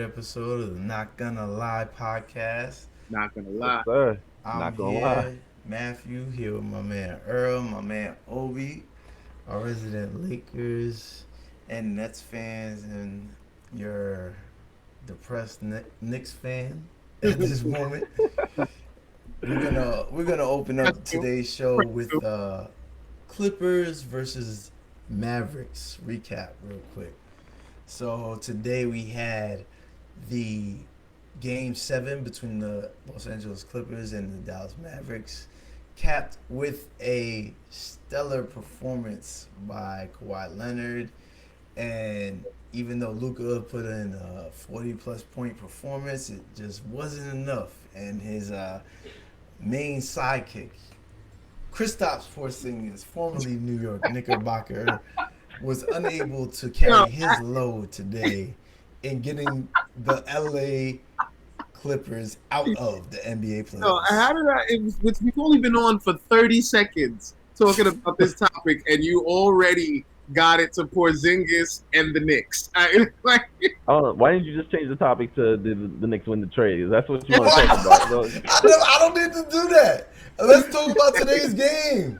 episode of the Not Gonna Lie podcast. Not gonna Yes, lie. sir. I'm Not gonna lie. here, Matthew, here with my man Earl, my man Obi, our resident Lakers and Nets fans, and your depressed Knicks fan at this moment. We're gonna open up today's show with Clippers versus Mavericks recap real quick. So today we had the game seven between the Los Angeles Clippers and the Dallas Mavericks, capped with a stellar performance by Kawhi Leonard. And even though Luka put in a 40 plus point performance, it just wasn't enough. And his main sidekick, Kristaps Porzingis, formerly New York Knickerbocker, was unable to carry his load today in getting the LA Clippers out of the NBA No, playoffs. how did I? We've only been on for 30 seconds talking about this topic, and you already got it to Porzingis and the Knicks. Why didn't you just change the topic to the Knicks win the trade? That's what you want to talk about. I don't need to do that. Let's talk about today's game.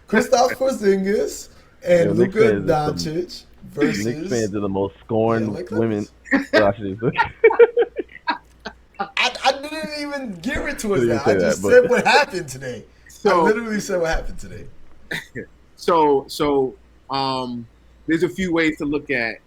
Kristaps Porzingis and Knicks Luka fans are Doncic versus Knicks fans are the most scorned LA women. Clippers. I didn't even give it to us You now. didn't say I just that, said what happened today. I So, literally said what happened today. so, there's a few ways to look at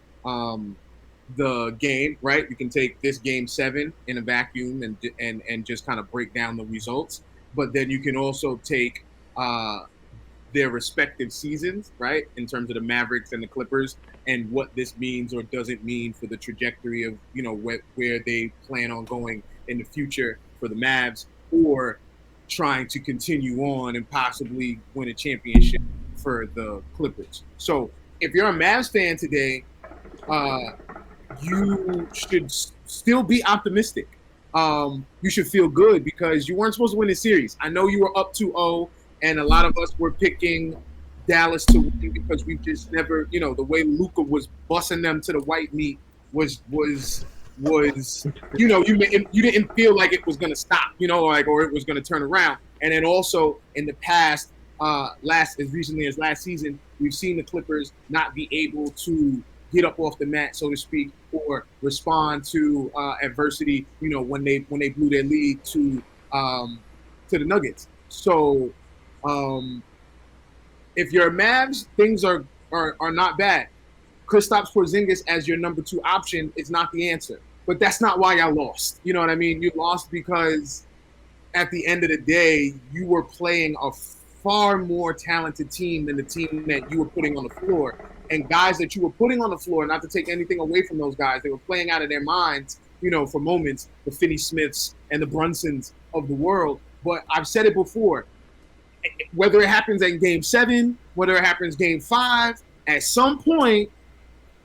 the game, right? You can take this game seven in a vacuum and just kind of break down the results, but then you can also take their respective seasons, right, in terms of the Mavericks and the Clippers, and what this means or doesn't mean for the trajectory of where they plan on going in the future for the Mavs, or trying to continue on and possibly win a championship for the Clippers. So if you're a Mavs fan today, you should still be optimistic. You should feel good because you weren't supposed to win the series. I know you were up 2-0, and a lot of us were picking Dallas to win because we just never, the way Luka was bussing them to the white meat was you didn't feel like it was going to stop, or it was going to turn around. And then also in the past, as recently as last season, we've seen the Clippers not be able to get up off the mat, so to speak, or respond to adversity. When they blew their lead to the Nuggets. So if you're a Mavs, things are not bad. Kristaps Porzingis as your number two option is not the answer, but that's not why y'all lost. You know what I mean? You lost because at the end of the day, you were playing a far more talented team than the team that you were putting on the floor. And guys that you were putting on the floor, not to take anything away from those guys, they were playing out of their minds, for moments, the Finney Smiths and the Brunsons of the world. But I've said it before, whether it happens in game seven, whether it happens game five, at some point,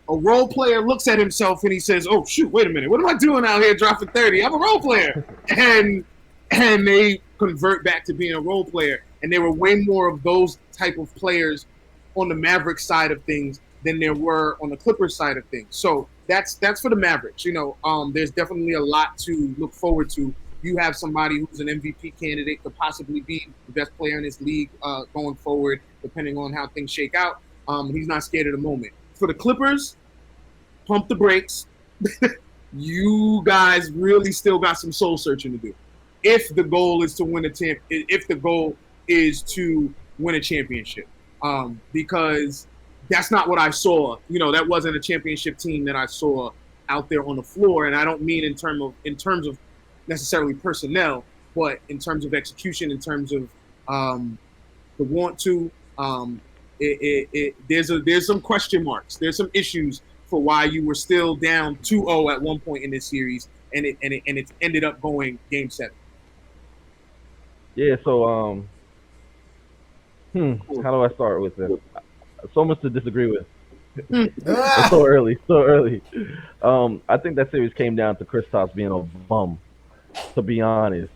a role player looks at himself and he says, "Oh shoot, wait a minute, what am I doing out here dropping 30? I'm a role player." And they convert back to being a role player. And there were way more of those type of players on the Mavericks side of things than there were on the Clippers side of things. So that's for the Mavericks. There's definitely a lot to look forward to. You have somebody who's an MVP candidate, could possibly be the best player in this league going forward, depending on how things shake out. He's not scared of the moment. For the Clippers, pump the brakes. You guys really still got some soul searching to do. If the goal is to win a championship, because that's not what I saw. That wasn't a championship team that I saw out there on the floor, and I don't mean in terms of necessarily personnel, but in terms of execution, in terms of the want to. There's some question marks. There's some issues for why you were still down 2-0 at one point in this series, and it ended up going game seven. Yeah. So how do I start with it? So much to disagree with. It's so early. I think that series came down to Kristaps being a bum. To be honest,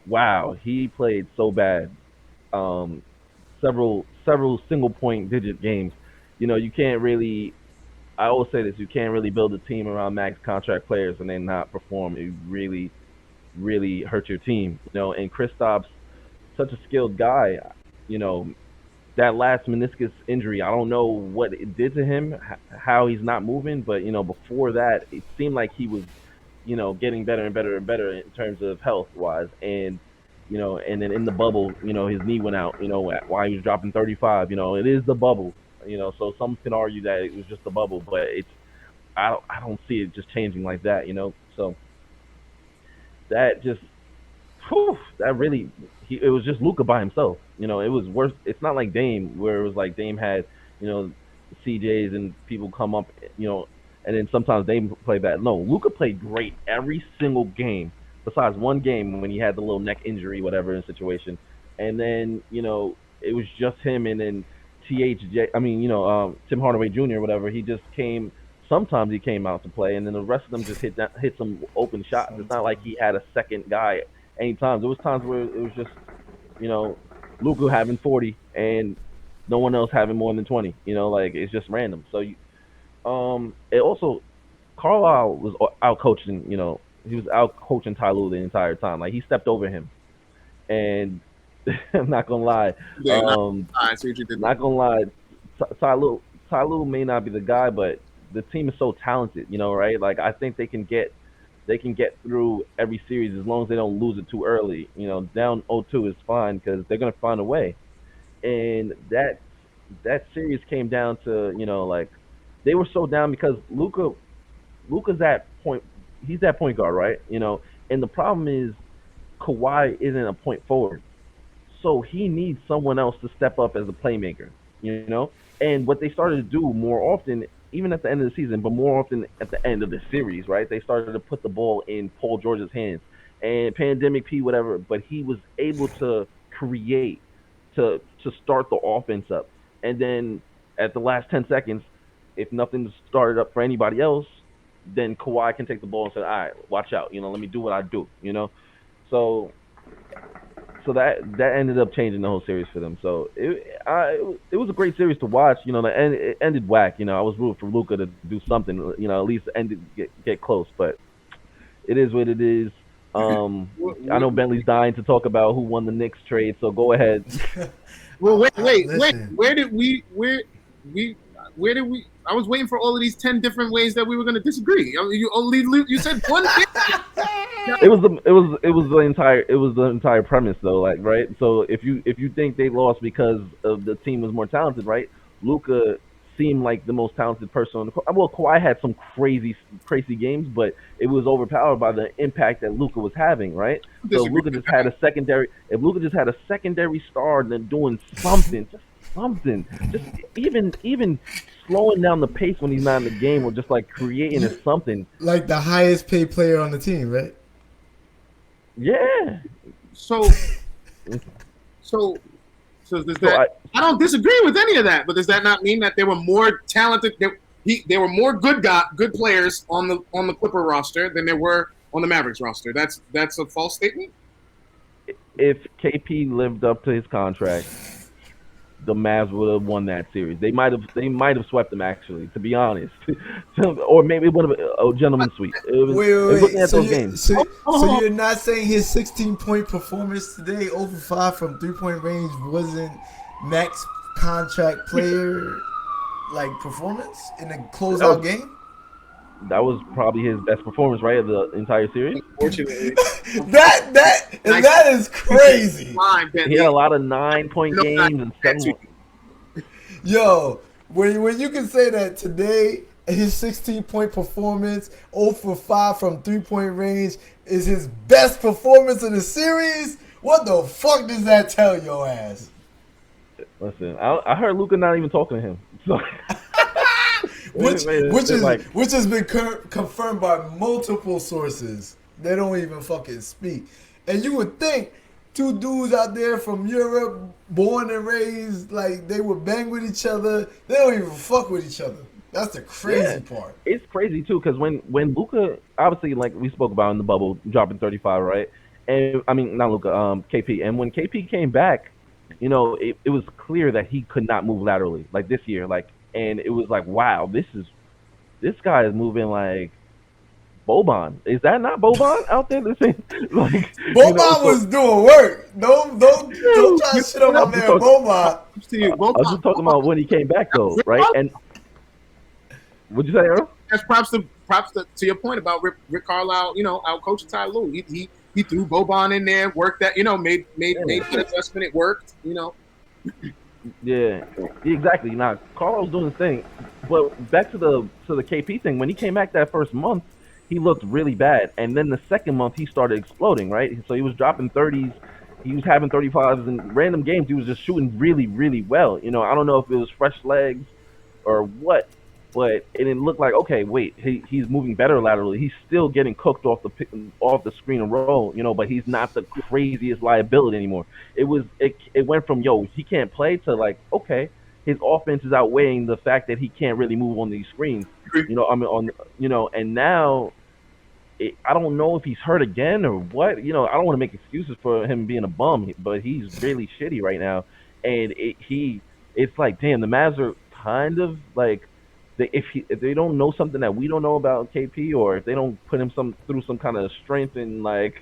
wow, he played so bad. Several single point digit games. You can't really I always say this: you can't really build a team around max contract players and then not perform. It really hurt your team. And Kristaps, such a skilled guy. You know, that last meniscus injury, I don't know what it did to him, how he's not moving, but before that, it seemed like he was, getting better and better and better in terms of health wise, and then in the bubble, his knee went out, while he was dropping 35. It is the bubble, so some can argue that it was just the bubble, but I don't see it just changing like that. So that just that really, it was just Luka by himself. It was worse. It's not like Dame, where it was like Dame had, CJs and people come up, and then sometimes Dame play bad. No, Luka played great every single game, besides one game when he had the little neck injury, whatever in situation, and then it was just him, and then Tim Hardaway Jr. whatever. He just came. Sometimes he came out to play, and then the rest of them just hit some open shots. It's not like he had a second guy anytime. There was times where it was just, Luka having 40 and no one else having more than 20. Like it's just random. So, it also Carlisle was out coaching. He was out coaching Ty Lue the entire time. Like he stepped over him, and I'm not gonna lie. Yeah, I see what you did. Not gonna lie. Ty Lue may not be the guy, but the team is so talented. Right? Like I think they can get through every series as long as they don't lose it too early. Down 0-2 is fine because they're gonna find a way. And that series came down to like they were so down because Luka's that point. He's that point guard, right? And the problem is Kawhi isn't a point forward, so he needs someone else to step up as a playmaker. And what they started to do more often, even at the end of the season, but more often at the end of the series, right? They started to put the ball in Paul George's hands and Pandemic P, whatever. But he was able to create to start the offense up, and then at the last 10 seconds, if nothing started up for anybody else, then Kawhi can take the ball and say, "All right, watch out. Let me do what I do." So that ended up changing the whole series for them. So it was a great series to watch. It ended whack. I was rooting for Luka to do something. At least get close. But it is what it is. I know Bentley's dying to talk about who won the Knicks trade. So go ahead. Well, wait. Where did we? I was waiting for all of these 10 different ways that we were going to disagree. You said one thing. It was the entire premise though, like, right? So if you think they lost because of the team was more talented, right? Luka seemed like the most talented person on the court. Well, Kawhi had some crazy games, but it was overpowered by the impact that Luka was having, right? So if Luka just had a secondary star and then doing something, just even slowing down the pace when he's not in the game, or just like creating something. Like the highest paid player on the team, right? Yeah. So does that? I don't disagree with any of that, but does that not mean that there were more talented? There were more good players on the Clipper roster than there were on the Mavericks roster. That's a false statement. If KP lived up to his contract, the Mavs would have won that series. They might have swept them, actually, to be honest. Or maybe it would have been a gentleman's sweep. Wait. Looking at those games. So you're not saying his 16-point performance today, over 5 from 3-point range, wasn't max contract player like performance in a closeout game? That was probably his best performance, right, of the entire series. Unfortunately, that is crazy. He had a lot of 9-point games and 7. Yo, when you can say that today, his 16-point performance, 0 for 5 from 3-point range, is his best performance in the series, what the fuck does that tell your ass? Listen, I heard Luka not even talking to him. So. Which has been confirmed by multiple sources. They don't even fucking speak. And you would think two dudes out there from Europe, born and raised, like they would bang with each other. They don't even fuck with each other. That's the crazy part. It's crazy too, because when Luka, obviously, like we spoke about in the bubble, dropping 35, right? And I mean, not Luka, KP. And when KP came back, it was clear that he could not move laterally, like this year, like. And it was like, wow, this is this guy is moving like Boban. Is that not Boban out there? This ain't like Boban So was doing work. Don't try to shit on I my was just man talking. Boban. I was just talking about when he came back though, right? And what'd you say, Earl? That's props to your point about Rick Carlisle. Our coach Ty Lue. He threw Boban in there, worked that. Made that adjustment. It worked. Yeah, exactly. Now Carl was doing his thing, but back to the KP thing. When he came back that first month, he looked really bad, and then the second month he started exploding. Right, so he was dropping 30s, he was having 35s in random games. He was just shooting really, really well. I don't know if it was fresh legs or what, but it looked like okay, wait, he's moving better laterally. He's still getting cooked off the screen and roll, but he's not the craziest liability anymore. It went from he can't play to like okay, his offense is outweighing the fact that he can't really move on these screens. I mean and now I don't know if he's hurt again or what. I don't want to make excuses for him being a bum, but he's really shitty right now. And it's like, damn, the Mavs are kind of like, if they don't know something that we don't know about KP, or if they don't put him through some kind of strength and like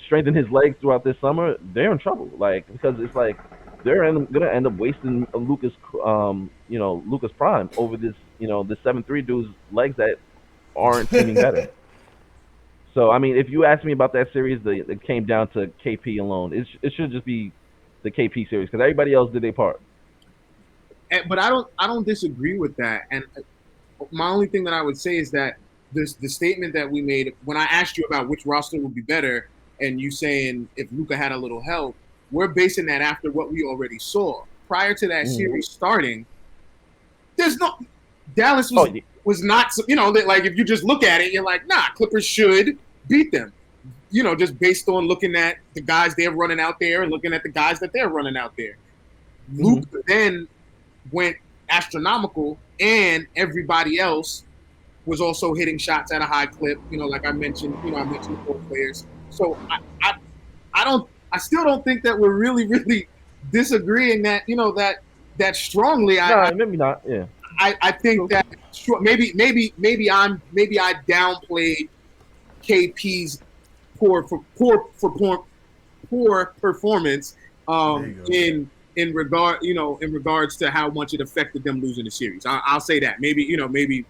strengthen his legs throughout this summer, they're in trouble. Like because it's like gonna end up wasting Luka's prime over this the 7'3" dude's legs that aren't seeming better. So I mean, if you ask me about that series, it came down to KP alone. It should just be the KP series because everybody else did their part. But I don't disagree with that. And my only thing that I would say is that the statement that we made when I asked you about which roster would be better, and you saying if Luka had a little help, we're basing that after what we already saw prior to that series starting. There's no Dallas was not, like if you just look at it, you're like, nah, Clippers should beat them. Just based on looking at the guys they're running out there and looking at the guys that they're running out there. Luka then went astronomical, and everybody else was also hitting shots at a high clip. Like I mentioned, I mentioned the 4 players. So I still don't think that we're really, really disagreeing that that strongly. Maybe not. Yeah. I think that maybe I downplayed KP's poor performance in regards to how much it affected them losing the series. I'll say that maybe,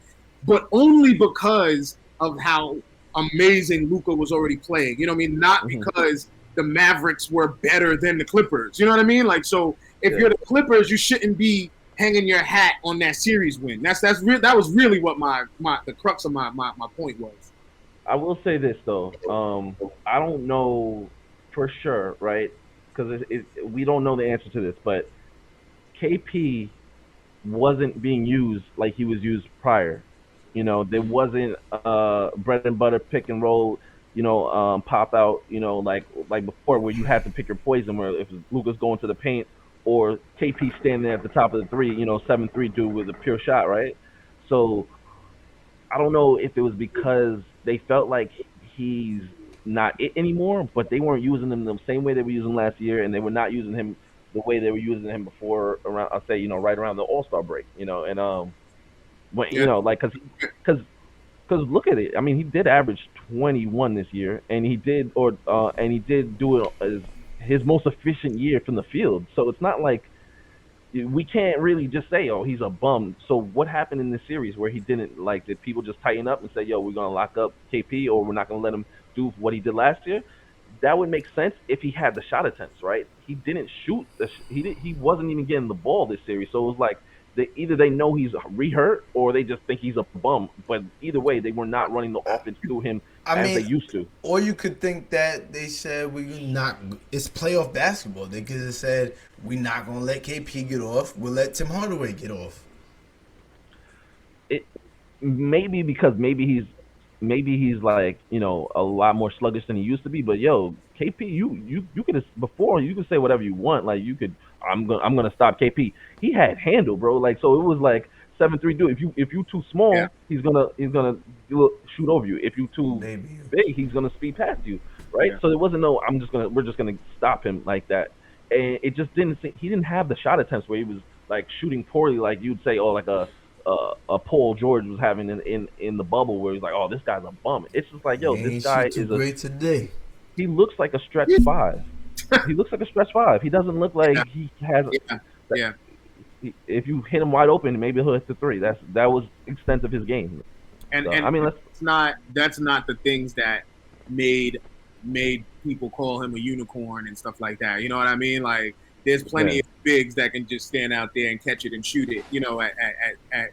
but only because of how amazing Luka was already playing. Not because the Mavericks were better than the Clippers. You know what I mean? Like, so if you're the Clippers, you shouldn't be hanging your hat on that series win. That was really what the crux of my point was. I will say this though, I don't know for sure, right? Because we don't know the answer to this, but KP wasn't being used like he was used prior. There wasn't bread and butter pick and roll, pop out, like before where you had to pick your poison. Where if Luka's going to the paint or KP standing there at the top of the 3, 7'3" dude with a pure shot, right? So I don't know if it was because they felt like he's not it anymore, but they weren't using him the same way they were using him last year, and they were not using him the way they were using him before around, I'll say, right around the All-Star break, and when like because look at it. I mean, he did average 21 this year, and he did do it as his most efficient year from the field. So it's not like we can't really just say, oh, he's a bum. So what happened in this series where he didn't, like, did people just tighten up and say, yo, we're going to lock up KP or we're not going to let him do what he did last year? That would make sense if he had the shot attempts, right? He didn't shoot. He wasn't even getting the ball this series. So it was like either they know he's re-hurt or they just think he's a bum. But either way, they were not running the offense through him as they used to. Or you could think that they said it's playoff basketball. They could have said, we're not going to let KP get off. We'll let Tim Hardaway get off. Maybe because maybe he's like, a lot more sluggish than he used to be. But yo, KP, you could before you could say whatever you want. Like I'm gonna stop KP. He had handle, bro. Like, so it was like 7'3" dude. If you too small, he's gonna shoot over you. If you too big, he's gonna speed past you, right? Yeah. So it wasn't we're just gonna stop him like that. And it just he didn't have the shot attempts where he was like shooting poorly, like you'd say, like a a Paul George was having in the bubble where he's like, oh, this guy's a bum. It's just like, He yo, this ain't guy shoot too is a great today. he looks like a stretch five. He looks like a stretch five. He doesn't look like he has. Yeah, yeah. If you hit him wide open, maybe he'll hit the three. That was extent of his game. And So, and I mean, that's not the things that made people call him a unicorn and stuff like that. You know what I mean? Like there's plenty of bigs that can just stand out there and catch it and shoot it. You know, at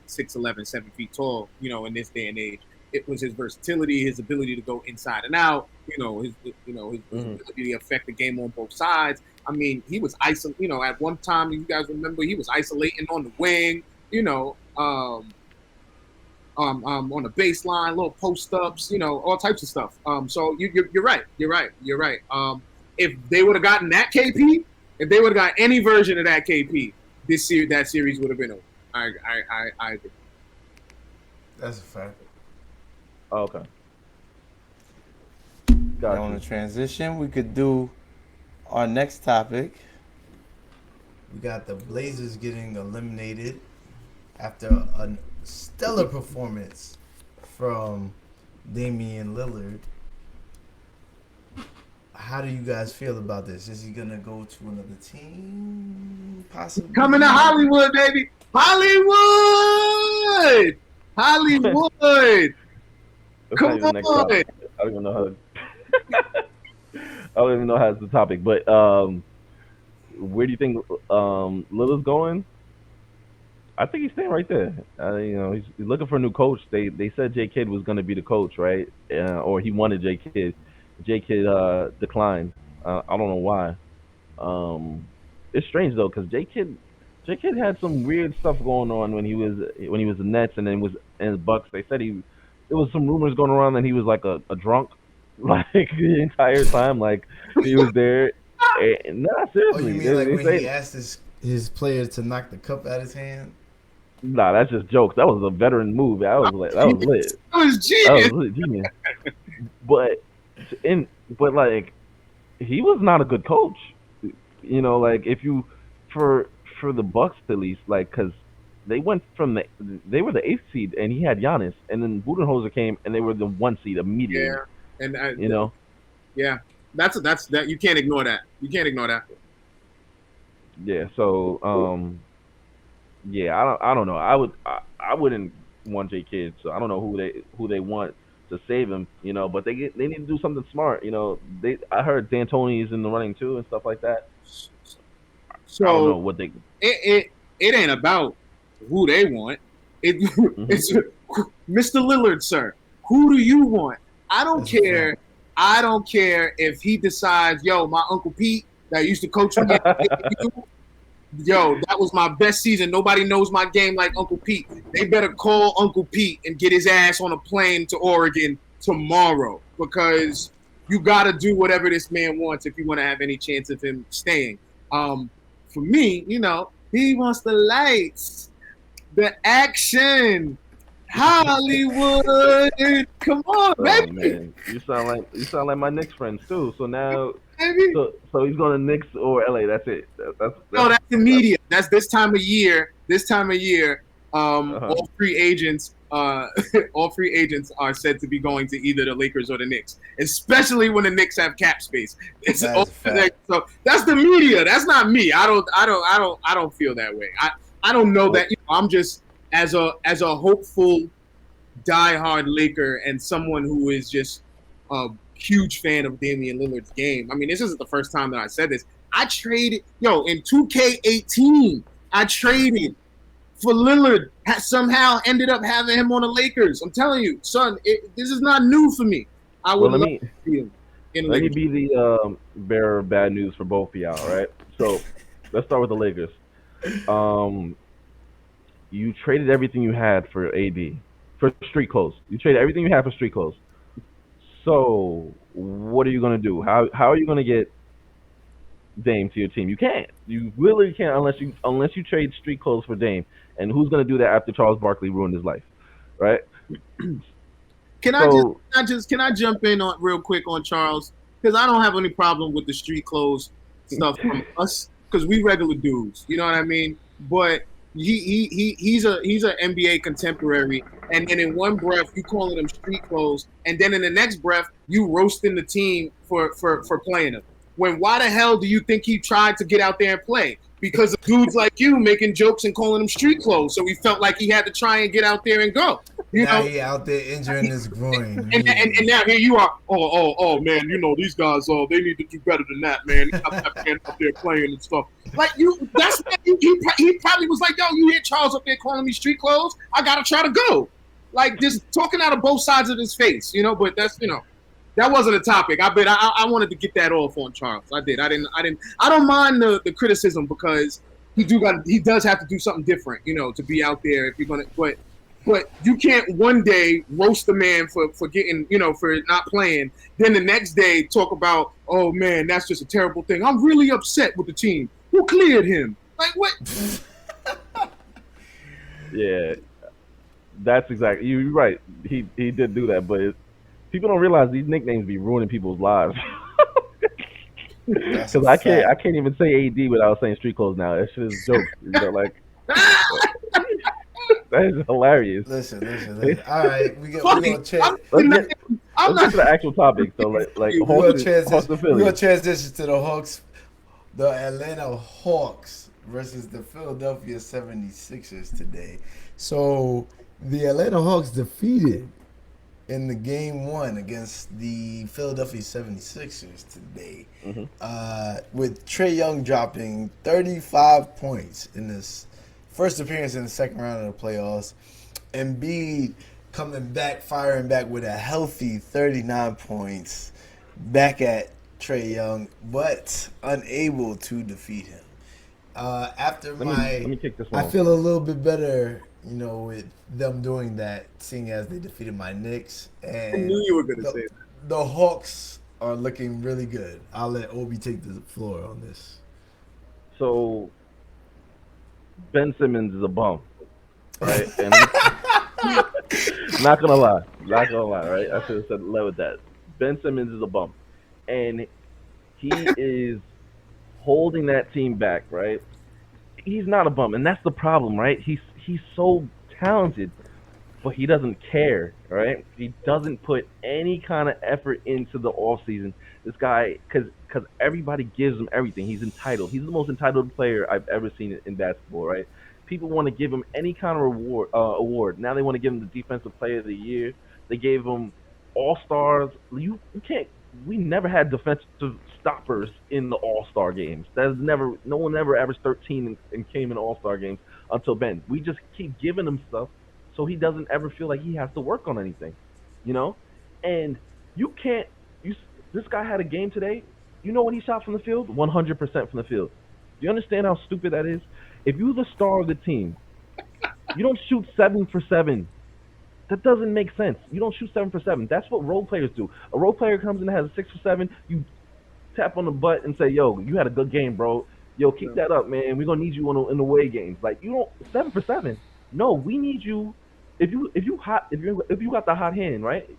6'11", 7 feet tall. You know, in this day and age, it was his versatility, his ability to go inside and out. His ability to affect the game on both sides. I mean, he was at one time, you guys remember, he was isolating on the wing. On the baseline, little post ups, all types of stuff. So you're right. If they would have gotten that KP, if they would have got any version of that KP, that series would have been over. I agree. That's a fact. oh, okay. And Gotcha. on the transition, we could do our next topic. We got the Blazers getting eliminated after a stellar performance from Damian Lillard. How do you guys feel about this? Is he gonna go to another team? Possibly Coming to Hollywood, baby. Hollywood. That's Come not even the next on. topic. I don't even know how. I don't even know how it's the topic, but where do you think Lillard's going? I think he's staying right there. He's looking for a new coach. They said J Kidd was going to be the coach, right? Or he wanted J Kidd. J Kidd declined. I don't know why. It's strange though, because J Kidd had some weird stuff going on when he was the Nets and then was in the Bucks. They said there was some rumors going around that he was like a drunk, like the entire time, like he was there. Nah, seriously. Oh, you mean like when he asked his players to knock the cup out of his hand? Nah, that's just jokes. That was a veteran move. That was lit. That was genius. But like he was not a good coach. Like if you for the Bucks at least, like because they went from they were the 8th seed and he had Giannis, and then Budenholzer came and they were the 1 seed immediately. Yeah, and yeah, that's you can't ignore that. Yeah. So yeah, I don't know. I wouldn't want J Kidd, so I don't know who they want to save him, but they need to do something smart. I heard D'Antoni's in the running too and stuff like that. So I don't know what they. It ain't about who they want. It's Mr. Lillard, sir. Who do you want? I don't care. I don't care if he decides, yo, my Uncle Pete that used to coach me. Yo, that was my best season. Nobody knows my game like Uncle Pete. They better call Uncle Pete and get his ass on a plane to Oregon tomorrow, because you got to do whatever this man wants if you want to have any chance of him staying. For me, he wants the lights, the action, Hollywood. Come on, baby. Man. You sound like my Knicks friends too. So now, so he's going to Knicks or LA. That's it. That's the media. That's this time of year. All free agents. All free agents are said to be going to either the Lakers or the Knicks, especially when the Knicks have cap space. So that's the media. That's not me. I don't feel that way. I don't know that. I'm just as a hopeful, diehard Laker and someone who is just a huge fan of Damian Lillard's game. I mean, this isn't the first time that I said this. I traded in 2K18. I traded for Lillard, somehow ended up having him on the Lakers. I'm telling you, son, this is not new for me. I would love to see him in the Lakers. Let me be the bearer of bad news for both of y'all, right? So let's start with the Lakers. You traded everything you had for AD, for street clothes. You traded everything you had for street clothes. So what are you going to do? How are you going to get Dame to your team? You can't. You really can't unless you trade street clothes for Dame. And who's going to do that after Charles Barkley ruined his life, right? Can I jump in on real quick on Charles? Because I don't have any problem with the street clothes stuff from us, because we regular dudes. You know what I mean? But he's an NBA contemporary, and then in one breath you calling him street clothes, and then in the next breath you roasting the team for playing him. Why the hell do you think he tried to get out there and play? Because of dudes like you making jokes and calling him street clothes, so he felt like he had to try and get out there and go. Now he out there injuring his groin. And now here you are. Oh man, these guys. They need to do better than that, man. Up there playing and stuff. Like that's he probably was like, yo, you hear Charles up there calling me street clothes? I gotta try to go. Like just talking out of both sides of his face, But that's that wasn't a topic. I wanted to get that off on Charles. I did. I don't mind the criticism because he does have to do something different, to be out there if you're gonna. But you can't one day roast a man for getting, for not playing. Then the next day talk about, oh man, that's just a terrible thing. I'm really upset with the team. Who cleared him? Like what? Yeah, that's exactly. You're right. He did do that, but people don't realize these nicknames be ruining people's lives. Because I can't even say AD without saying street clothes now. That shit is joke. Like. That is hilarious. Listen. All right, we're gonna change. Let's get to the actual topic. So, we're gonna transition to the Hawks, the Atlanta Hawks versus the Philadelphia 76ers today. So, the Atlanta Hawks defeated in the game 1 against the Philadelphia 76ers today, with Trae Young dropping 35 points in this first appearance in the second round of the playoffs. Embiid coming back, firing back with a healthy 39 points back at Trae Young, but unable to defeat him. Let me kick this one. I feel a little bit better, with them doing that, seeing as they defeated my Knicks. And I knew you were going to say that. The Hawks are looking really good. I'll let Obi take the floor on this. So, Ben Simmons is a bum, right? And not gonna lie, right? I should have said led with that. Ben Simmons is a bum, and he is holding that team back, right? He's not a bum, and that's the problem, right? He's so talented, but he doesn't care, right? He doesn't put any kind of effort into the offseason. This guy, because everybody gives him everything. He's entitled. He's the most entitled player I've ever seen in basketball, right? People want to give him any kind of award. Now they want to give him the Defensive Player of the Year. They gave him All-Stars. You can't. We never had defensive stoppers in the All-Star games. No one ever averaged 13 and came in All-Star games until Ben. We just keep giving him stuff so he doesn't ever feel like he has to work on anything, And you can't. This guy had a game today. You know what he shot from the field? 100% from the field. Do you understand how stupid that is? If you're the star of the team, you don't shoot 7 for 7. That doesn't make sense. You don't shoot 7 for 7. That's what role players do. A role player comes in and has a 6 for 7. You tap on the butt and say, "Yo, you had a good game, bro. Yo, keep that up, man. We're gonna need you in the away games." Like you don't 7 for 7. No, we need you. If you got the hot hand, right?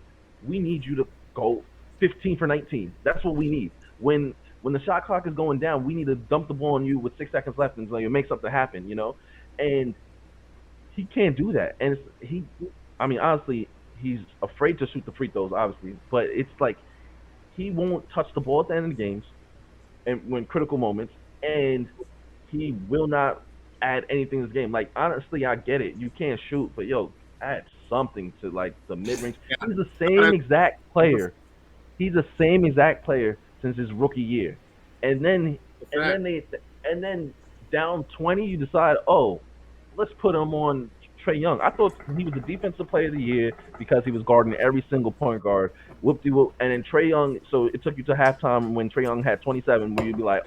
We need you to go 15 for 19. That's what we need. When the shot clock is going down, we need to dump the ball on you with 6 seconds left and make something happen, And he can't do that. And honestly, he's afraid to shoot the free throws, obviously. But it's like he won't touch the ball at the end of the games and when critical moments, and he will not add anything to this game. Like, honestly, I get it. You can't shoot, but, add something to, the mid-range. He's the same exact player. He's the same exact player since his rookie year. And then down 20, you decide, let's put him on Trae Young. I thought he was the Defensive Player of the Year because he was guarding every single point guard. Whoop-de-whoop. And then Trae Young, so it took you to halftime when Trae Young had 27, where you'd be like,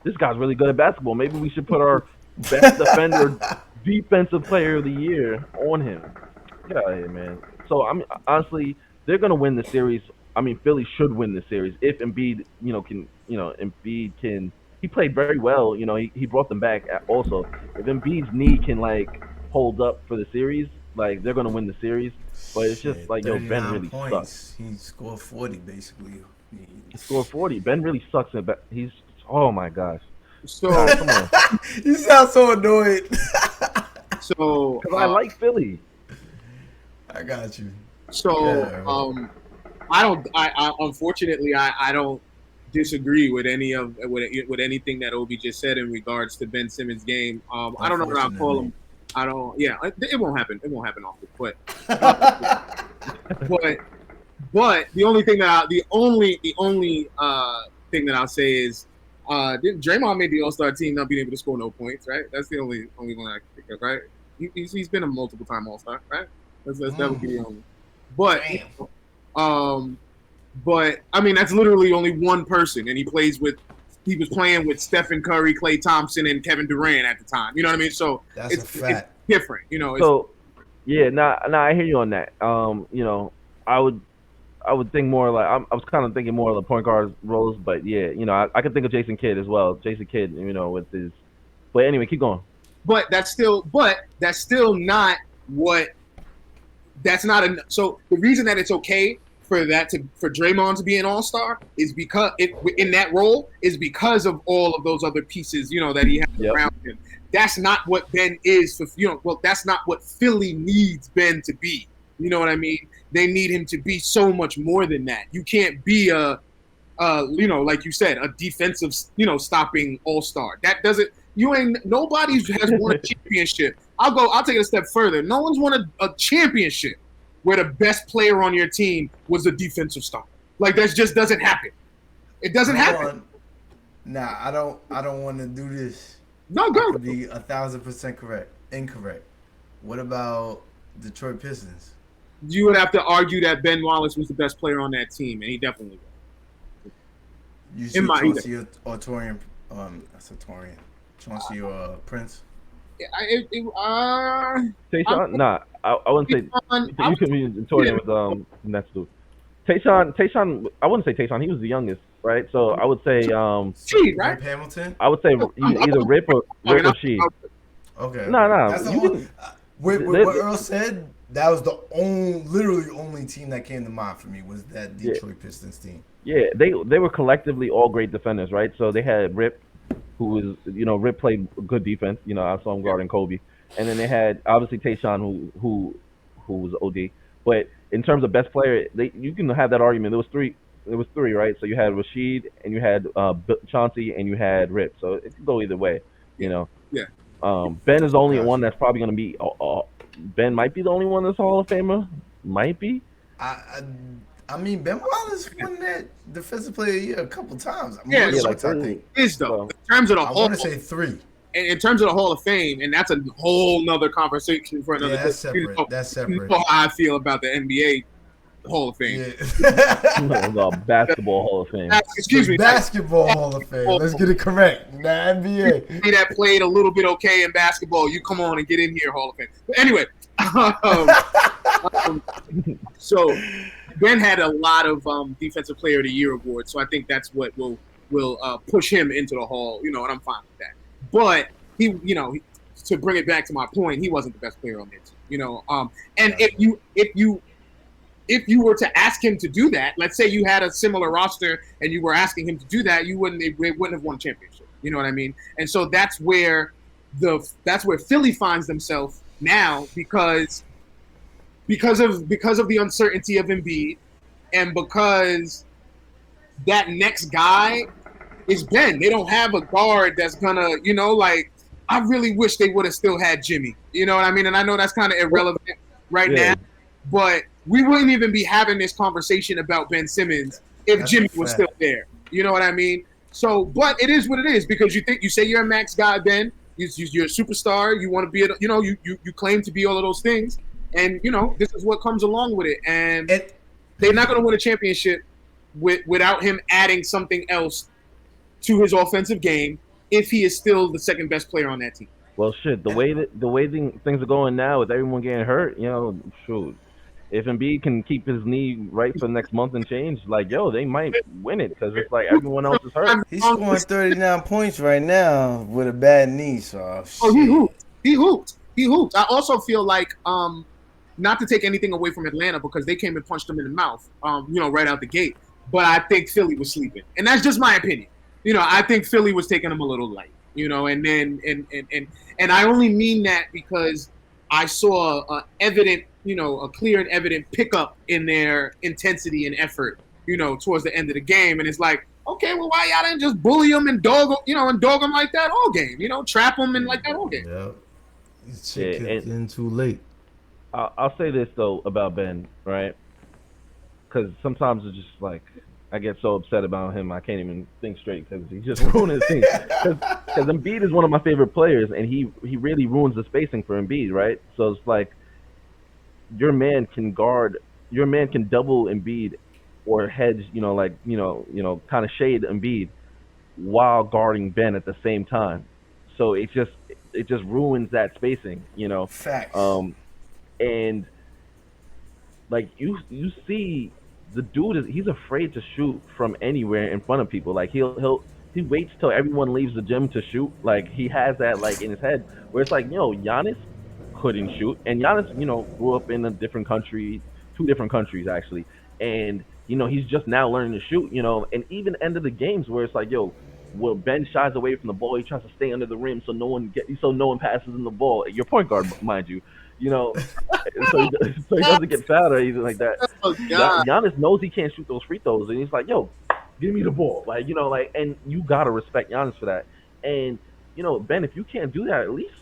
this guy's really good at basketball. Maybe we should put our best defender, Defensive Player of the Year on him. Get out of here, man. So, honestly, they're going to win the series. Philly should win the series if Embiid, Embiid can. He played very well. He brought them back. Also, if Embiid's knee can hold up for the series, they're gonna win the series. But it's just Ben really sucks. He scored 40 basically. He scored 40. Ben really sucks. Oh my gosh. So Come on. You sound so annoyed. so Because I like Philly. I got you. so Yeah. I don't. I unfortunately I don't disagree with any of with anything that Obi just said in regards to Ben Simmons' game. I don't know what I'll call him. I don't. Yeah, it won't happen. It won't happen often. But the only thing that the only thing that I'll say is Draymond made the All-Star team not being able to score no points, right? That's the only one I can think of, right? He's been a multiple time All-Star, right? That would be the only. But but I mean that's literally only one person, and he was playing with Stephen Curry, Klay Thompson, and Kevin Durant at the time. You know what I mean? So That's a fact. It's different, you know. So, yeah, I hear you on that. You know, I would think more like I was kind of thinking more of the point guard roles, but yeah, you know, I could think of Jason Kidd as well. Jason Kidd, you know, with his. But anyway, keep going. But that's still not what. That's not a. So the reason that it's okay for Draymond to be an All-Star is because in that role is because of all of those other pieces, you know, that he has around him. That's not what Ben is for, you know. Well, that's not what Philly needs Ben to be. You know what I mean? They need him to be so much more than that. You can't be you know, like you said, a defensive, you know, stopping All-Star. That doesn't. Nobody has won a championship. I'll take it a step further. No one's won a championship where the best player on your team was a defensive star. Like that just doesn't happen. It doesn't happen. Nah, I don't want to do this. No, go. I could be 1,000% incorrect. What about Detroit Pistons? You would have to argue that Ben Wallace was the best player on that team, and he definitely was. You see Chauncey Torian, Chauncey Prince. Tayshaun? Nah, I wouldn't say. You could be Torian with Nets dude. Tayshaun. I wouldn't say Tayshaun. He was the youngest, right? So I would say Sheed, right? Rip Hamilton. I would say either Rip or Sheed. Okay. No. That's the whole, what Earl said. That was the literally only team that came to mind for me was that Detroit Pistons team. Yeah, they were collectively all great defenders, right? So they had Rip, who was, you know, Rip played good defense. You know, I saw him guarding Kobe, and then they had obviously Tayshaun, who was OD. But in terms of best player, you can have that argument. There was three, right? So you had Rashid, and you had Chauncey, and you had Rip. So it could go either way, you know. Yeah. Ben is the only one that's probably going to be. Ben might be the only one that's Hall of Famer. Might be. I mean, Ben Wallace won that Defensive Player of the Year a couple times. Yeah, like I think. Is though. In terms of the I want to say 3. In terms of the Hall of Fame, and that's a whole nother conversation for another. Yeah, that's separate. That's separate. You know how I feel about the NBA Hall of Fame. Yeah. The Basketball Hall of Fame. Excuse me. Basketball Hall of Fame. Let's get it correct. The NBA. That played a little bit okay in basketball. You come on and get in here, Hall of Fame. But anyway, so Ben had a lot of Defensive Player of the Year awards, so I think that's what will push him into the Hall. You know, and I'm fine with that. But he, you know, to bring it back to my point, he wasn't the best player on that team. You know, and if you were to ask him to do that, let's say you had a similar roster and you were asking him to do that, it wouldn't have won a championship. You know what I mean? And so that's where Philly finds themselves now because of the uncertainty of Embiid and because that next guy is Ben. They don't have a guard that's gonna, you know, like I really wish they would have still had Jimmy. You know what I mean? And I know that's kind of irrelevant right now, but we wouldn't even be having this conversation about Ben Simmons if Jimmy was still there. You know what I mean? So, but it is what it is because you say you're a max guy, Ben. You're a superstar. You want to be, you know, you claim to be all of those things, and you know this is what comes along with it. And they're not going to win a championship without him adding something else to his offensive game if he is still the second best player on that team. Well, shit. The way things are going now with everyone getting hurt, you know, shoot. If Embiid can keep his knee right for the next month and change, like, yo, they might win it because it's like everyone else is hurt. He's scoring 39 points right now with a bad knee, so he hooped. I also feel like, not to take anything away from Atlanta because they came and punched him in the mouth, you know, right out the gate. But I think Philly was sleeping, and that's just my opinion. I think Philly was taking them a little light. And then and I only mean that because I saw a clear and evident pickup in their intensity and effort, towards the end of the game. And it's like, okay, well, why y'all didn't just bully them and dog them like that all game? Trap them and like that all game. Yep. This shit kicked in too late. I'll say this though about Ben, right? Because sometimes it's just like I get so upset about him, I can't even think straight because he just ruined his team. Because Embiid is one of my favorite players, and he really ruins the spacing for Embiid, right? So it's like your man can double Embiid or hedge, kind of shade Embiid while guarding Ben at the same time. So it just ruins that spacing, Facts. And like you see the dude he's afraid to shoot from anywhere in front of people. Like he waits till everyone leaves the gym to shoot. Like he has that like in his head where it's like, Giannis couldn't shoot, and Giannis, grew up in a different country, 2 different countries actually, and he's just now learning to shoot, and even end of the games where it's like, well, Ben shies away from the ball, he tries to stay under the rim so no one passes him the ball. Your point guard, mind you. So he doesn't get fouled or anything like that. Oh, God. Giannis knows he can't shoot those free throws, and he's like, give me the ball. And you got to respect Giannis for that. And, Ben, if you can't do that, at least,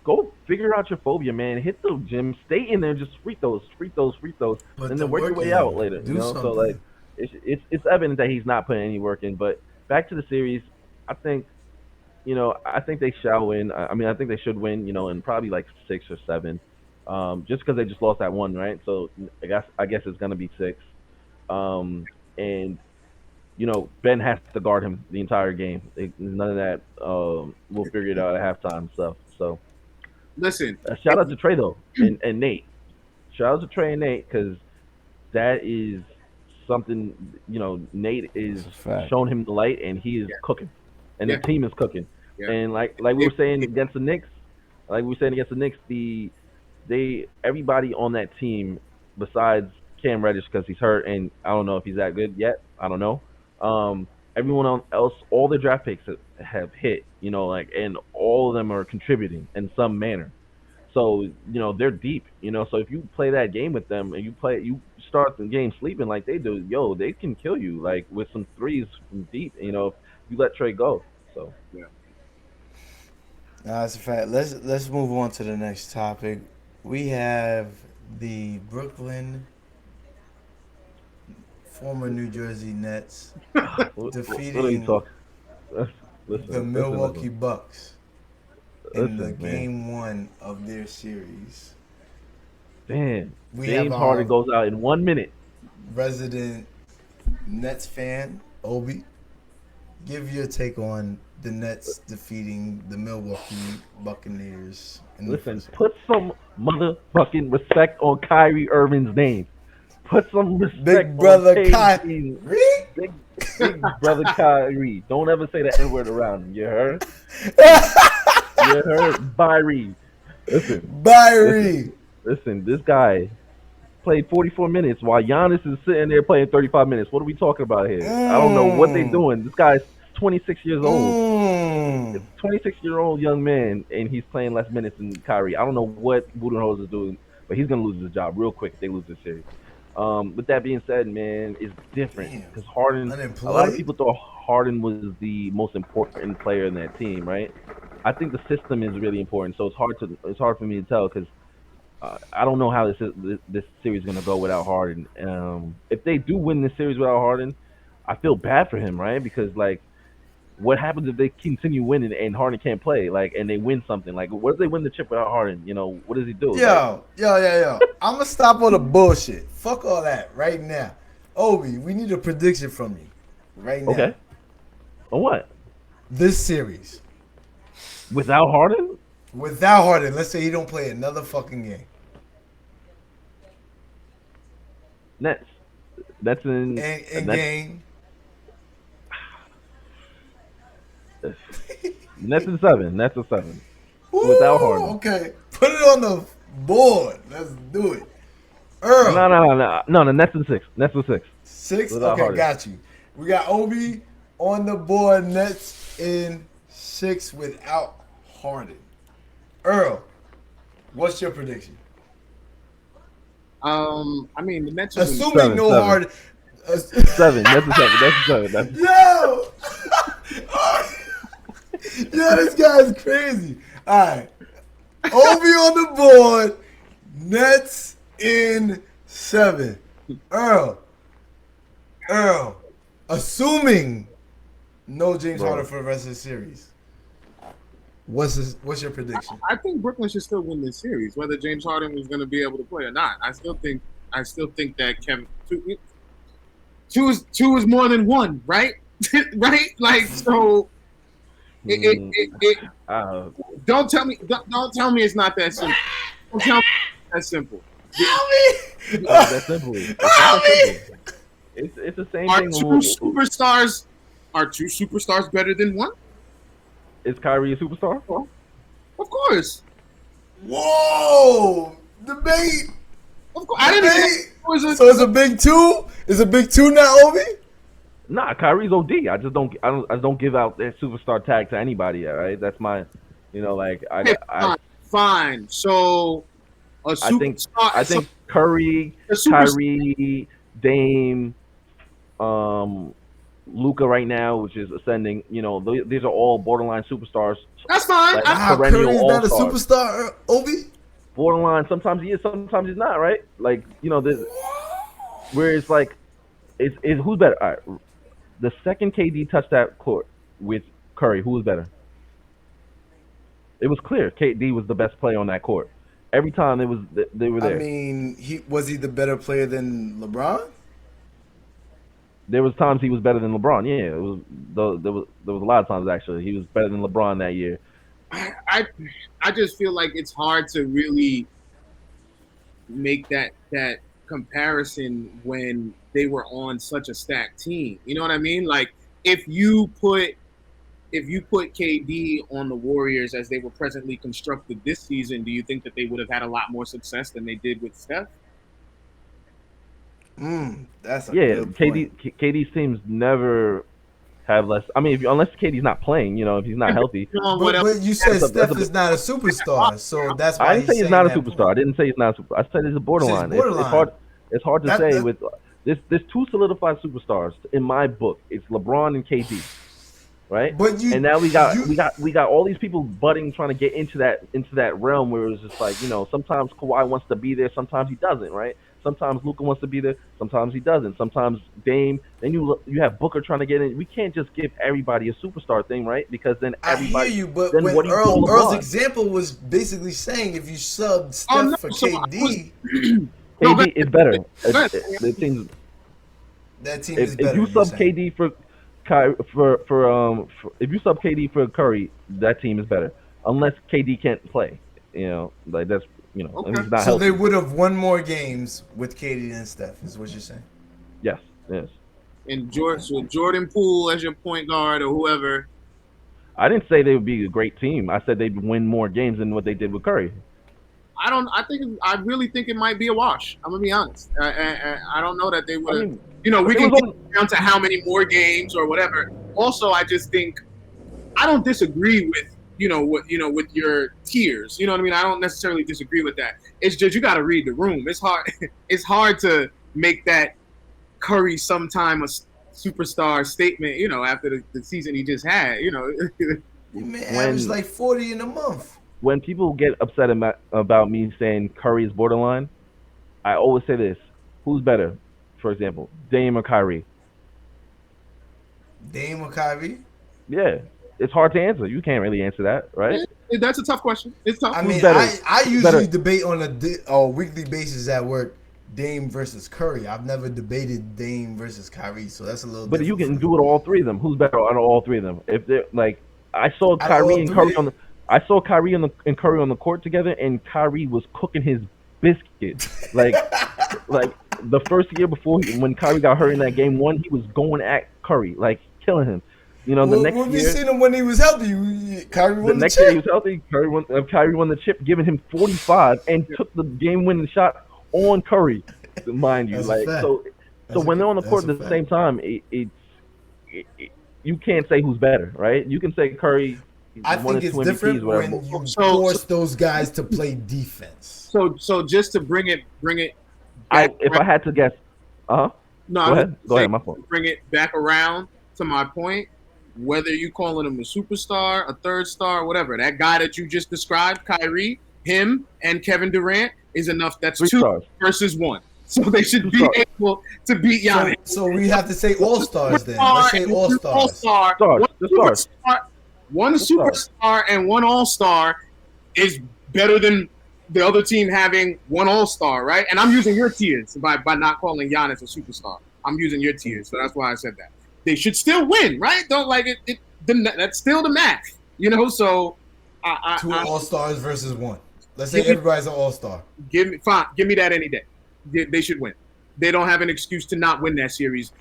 go figure out your phobia, man. Hit the gym, stay in there, just free throws, But and then work your way out later. So, like, it's evident that he's not putting any work in. But back to the series, I think they shall win. I mean, I think they should win, in probably like 6 or 7, just because they just lost that one, right? So I guess it's gonna be 6, and Ben has to guard him the entire game. None of that. We'll figure it out at halftime stuff. So, listen, shout out to Trey though and Nate. Shout out to Trey and Nate because that is something. Nate is showing him the light and he is cooking. And the team is cooking. Yeah. And like we were saying against the Knicks, everybody on that team besides Cam Reddish because he's hurt and I don't know if he's that good yet. I don't know. Everyone else, all the draft picks have hit, and all of them are contributing in some manner. So, they're deep, so if you play that game with them and you start the game sleeping like they do, they can kill you like with some threes from deep, if you let Trey go. So yeah. That's a fact. Let's move on to the next topic. We have the Brooklyn, former New Jersey Nets defeating the Milwaukee Bucks in the game 1 of their series. Damn. James Harden goes out in 1 minute. Resident Nets fan, Obi, give your take on the Nets defeating the Milwaukee Buccaneers. Listen, put some motherfucking respect on Kyrie Irving's name. Put some respect Big brother on Kyrie. Big brother Kyrie. Don't ever say the N-word around him. You heard? You heard? Byrie. Listen, this guy played 44 minutes while Giannis is sitting there playing 35 minutes. What are we talking about here? I don't know what they're doing. This guy's 26 years old. 26-year-old young man, and he's playing less minutes than Kyrie. I don't know what Budenholzer is doing, but he's going to lose his job real quick if they lose this series. With that being said, man, it's different because Harden, a lot of people thought Harden was the most important player in that team, right? I think the system is really important, so it's hard for me to tell because I don't know how this series is going to go without Harden. If they do win this series without Harden, I feel bad for him, right? Because like, what happens if they continue winning and Harden can't play? Like, and they win something? Like, what if they win the chip without Harden? What does he do? Yo. I'm gonna stop all the bullshit. Fuck all that right now. Obi, we need a prediction from you right now. Okay. On what? This series. Without Harden? Without Harden. Let's say he don't play another fucking game. Nets. That's in game. Nets in 7. Nets in 7. Without Harden. Okay. Put it on the board. Let's do it. Earl. No. The Nets in 6. Nets in 6. 6? Without Okay, Harden. got you. We got Obi On the board, Nets in 6 without Harden. Earl, what's your prediction? I mean, the Nets are gonna- Assuming no Seven. Harden. 7. That's a 7. That's a 7. That's Yo! Yo, this guy's crazy. All right. Obi on the board. Nets in 7. Earl. Assuming no James Harden for the rest of the series. What's your prediction? I think Brooklyn should still win this series, whether James Harden was going to be able to play or not. I still think that Kevin two is more than one, right? Right? Like so. Don't tell me it's not that simple. Don't tell me it's that simple. Tell me. It's not that simple. It's the same thing. Are two superstars better than one? Is Kyrie a superstar? Of course. Whoa! Debate. Of course. I didn't even. So it's a big 2. Is a big 2 now, Obi? Nah, Kyrie's OD. I just don't give out that superstar tag to anybody. All right, that's my, Fine. So a superstar. I think Curry, Kyrie, Dame, Luka right now, which is ascending. These are all borderline superstars. That's fine. Wow, Curry's not a superstar, Obi? Borderline. Sometimes he is, sometimes he's not. Right? Where it's like, is who's better? All right. The second KD touched that court with Curry, who was better? It was clear KD was the best player on that court. Every time they were there. I mean, was he the better player than LeBron? There was times he was better than LeBron. Yeah, there was a lot of times actually he was better than LeBron that year. I just feel like it's hard to really make that comparison when they were on such a stacked team. You know what I mean? Like if you put KD on the Warriors as they were presently constructed this season, do you think that they would have had a lot more success than they did with Steph? That's a good point. KD's teams never have less. I mean, unless KD's not playing, if he's not healthy. But you said Steph is not a superstar, so that's why I didn't say he's not a superstar. I didn't say he's not a superstar. I said he's a borderline. It's hard to say with there's two solidified superstars in my book. It's LeBron and KD, right? And now we got all these people budding, trying to get into that realm where it's just like sometimes Kawhi wants to be there, sometimes he doesn't, right? Sometimes Luka wants to be there, sometimes he doesn't. Sometimes Dame. Then you have Booker trying to get in. We can't just give everybody a superstar thing, right? Because then everybody. I hear you, but when Earl's example was basically saying if you sub Steph for KD, KD is better. That team is better. If you sub KD if you sub KD for Curry, that team is better. Unless KD can't play, that's. Okay. And he's not so healthy. they would have won more games with KD and Steph, is what you're saying? Yes. And Jordan Poole as your point guard or whoever. I didn't say they would be a great team. I said they'd win more games than what they did with Curry. I really think it might be a wash. I'm gonna be honest. I don't know that they would. We can get down to how many more games or whatever. Also, I just think I don't disagree with. With your tiers, you know what I mean? I don't necessarily disagree with that. It's just you got to read the room. It's hard. It's hard to make that Curry sometime a superstar statement. After the season he just had. Man, averaged like 40 in a month. When people get upset about me saying Curry is borderline, I always say this: who's better? For example, Dame or Kyrie? Dame or Kyrie? Yeah. It's hard to answer. You can't really answer that, right? That's a tough question. It's tough. I mean, I usually debate on a weekly basis at work Dame versus Curry. I've never debated Dame versus Kyrie, so that's a little. But you can do it all three of them. Who's better out of all three of them? If they're like, I saw Kyrie and Curry and Curry on the court together, and Kyrie was cooking his biscuits. Like the first year before when Kyrie got hurt in that game 1, he was going at Curry, like killing him. The next year, we seen him when he was healthy. Kyrie won the chip. Next year he was healthy. Kyrie won the chip, giving him 45, and took the game-winning shot on Curry, mind you. So when they're on the court at the same time, you can't say who's better, right? You can say Curry. I Won think his it's two different MVPs, whatever. when you So- force those guys to play defense. So just to bring it If I had to guess, no, Go ahead. Go ahead. My fault. Bring it back around to my point. Whether you calling him a superstar, a third star, whatever, that guy that you just described, Kyrie, him, and Kevin Durant is enough. That's 3 two stars. versus one. So they should 2 be stars. able to beat Giannis. So we have to say all stars then. Let's say all stars. All-star, Stars. one superstar and one all-star is better than the other team having one all-star, right? And I'm using your tiers by not calling Giannis a superstar. I'm using your tiers, so that's why I said that. They should still win, right? Don't like it. That's still the math, you know. So, Two all stars versus one. Let's say everybody's an all star. Give me that any day. They should win. They don't have an excuse to not win that series.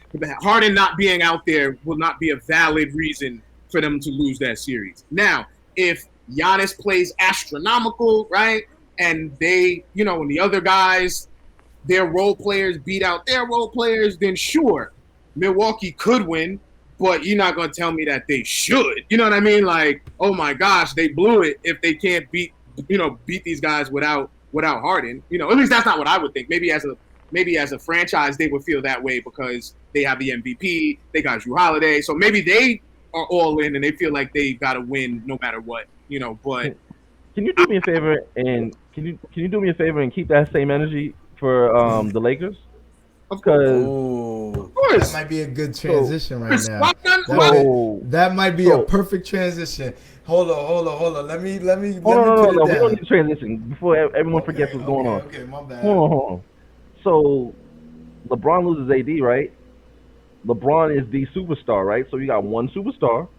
Harden not being out there will not be a valid reason for them to lose that series. Now, if Giannis plays astronomical, right, and they, when the other guys, their role players beat out their role players, then sure, Milwaukee could win, but you're not going to tell me that they should. You know what I mean? Like, oh my gosh, they blew it if they can't beat these guys without Harden. At least that's not what I would think. Maybe as a franchise, they would feel that way because they have the MVP, they got Jrue Holiday, so maybe they are all in and they feel like they got to win no matter what. But can you do me a favor and keep that same energy for the Lakers? Of course. That might be a good transition right now. That might be a perfect transition. Hold on. Let me put it down. We don't need to transition before everyone forgets what's going on. Okay, my bad. Hold on. So, LeBron loses AD, right? LeBron is the superstar, right? So you got one superstar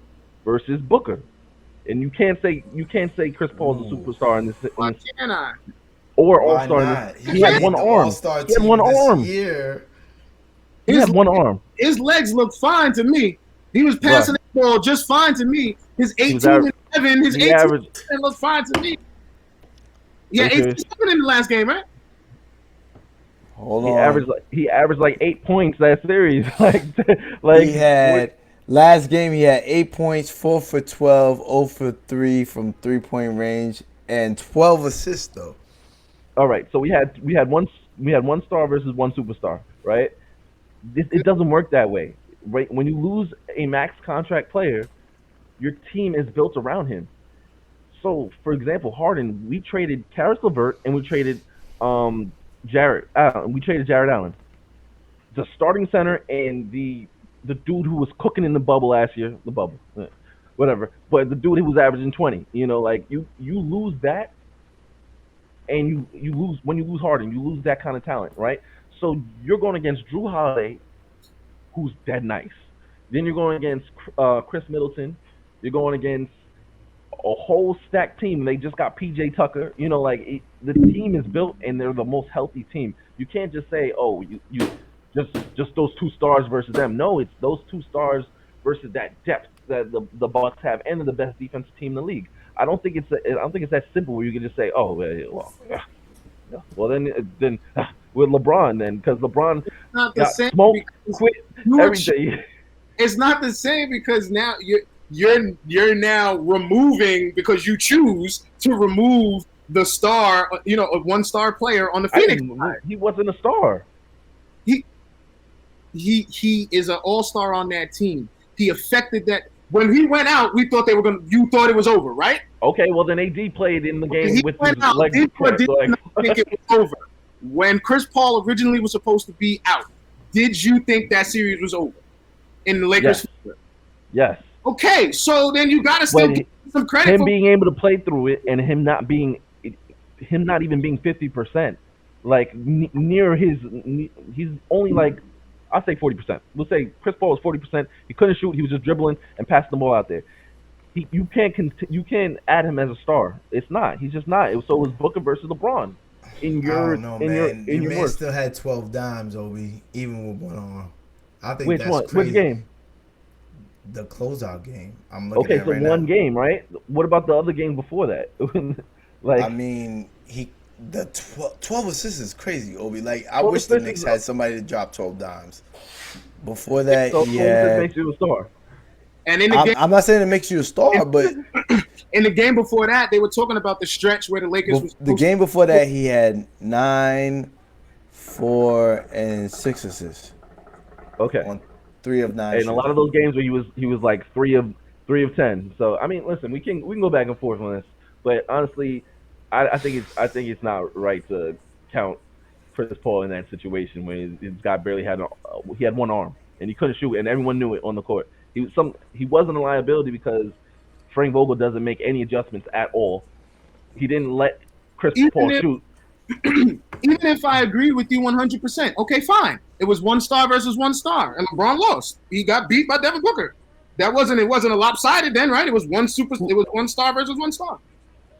versus Booker, and you can't say Chris Paul's a superstar in this. Why can't I? Or all-star. He had one arm. He had one arm. He had one arm. His legs look fine to me. He was passing the ball just fine to me. His 18-7, his 18 looked fine to me. Yeah, 18-7 in the last game, right? Hold on. He averaged like 8 points that series. He had last game. He had 8 points, 4 for 12, 0 for 3 from 3-point range, and 12 assists though. All right, so we had one star versus one superstar, right? It doesn't work that way, right? When you lose a max contract player, your team is built around him. So, for example, Harden, we traded Karis LeVert and we traded Jarrett Allen, the starting center and the dude who was cooking in the bubble last year, whatever. But the dude who was averaging 20, you lose that. And you lose when you lose Harden, you lose that kind of talent, right? So you're going against Jrue Holiday, who's dead nice. Then you're going against Chris Middleton. You're going against a whole stacked team. They just got PJ Tucker. The team is built, and they're the most healthy team. You can't just say, "Oh, you just those two stars versus them." No, it's those two stars versus that depth that the Bucks have, and they're the best defensive team in the league. I don't think it's that simple where you can just say, "Oh, well then with LeBron then," because LeBron got smoke, quit everything. It's not the same because now you're now removing because you choose to remove the star, a 1-star player on the Phoenix side. He wasn't a star. He is an all-star on that team. He affected that. When he went out, you thought it was over, right? Okay, well then AD played in the game with his legs. Think it was over. When Chris Paul originally was supposed to be out, did you think that series was over in the Lakers? Yes. Okay, so then you got to still give some credit for him being able to play through it, and him not even being 50%, like near his. He's only like, I'll say 40%. We'll say Chris Paul was 40%. He couldn't shoot. He was just dribbling and passing the ball out there. You can't add him as a star. It's not. He's just not. So it was Booker versus LeBron. I don't know, man. Your man still had 12 dimes, Obi, even with one arm. I think that's crazy. Which game? The closeout game. I'm looking at right now. One game, right? What about the other game before that? The 12 assists is crazy, Obi. Like, I wish the Knicks had somebody to drop 12 dimes. Before that, makes you a star. And in the game, I'm not saying it makes you a star, but in the game before that, they were talking about the stretch where the Lakers was the game before that, he had 9, 4, and 6 assists. Okay. On 3 of 9. And a lot of those games where he was like 3 of 10. So I mean, listen, we can go back and forth on this, but honestly, I think it's not right to count Chris Paul in that situation where his guy barely had he had one arm and he couldn't shoot, and everyone knew it on the court. He wasn't a liability because Frank Vogel doesn't make any adjustments at all. He didn't let Chris Paul shoot. Even if I agree with you 100%, okay, fine. It was 1 star versus 1 star, and LeBron lost. He got beat by Devin Booker. It wasn't a lopsided then, right? It was 1 star versus 1 star.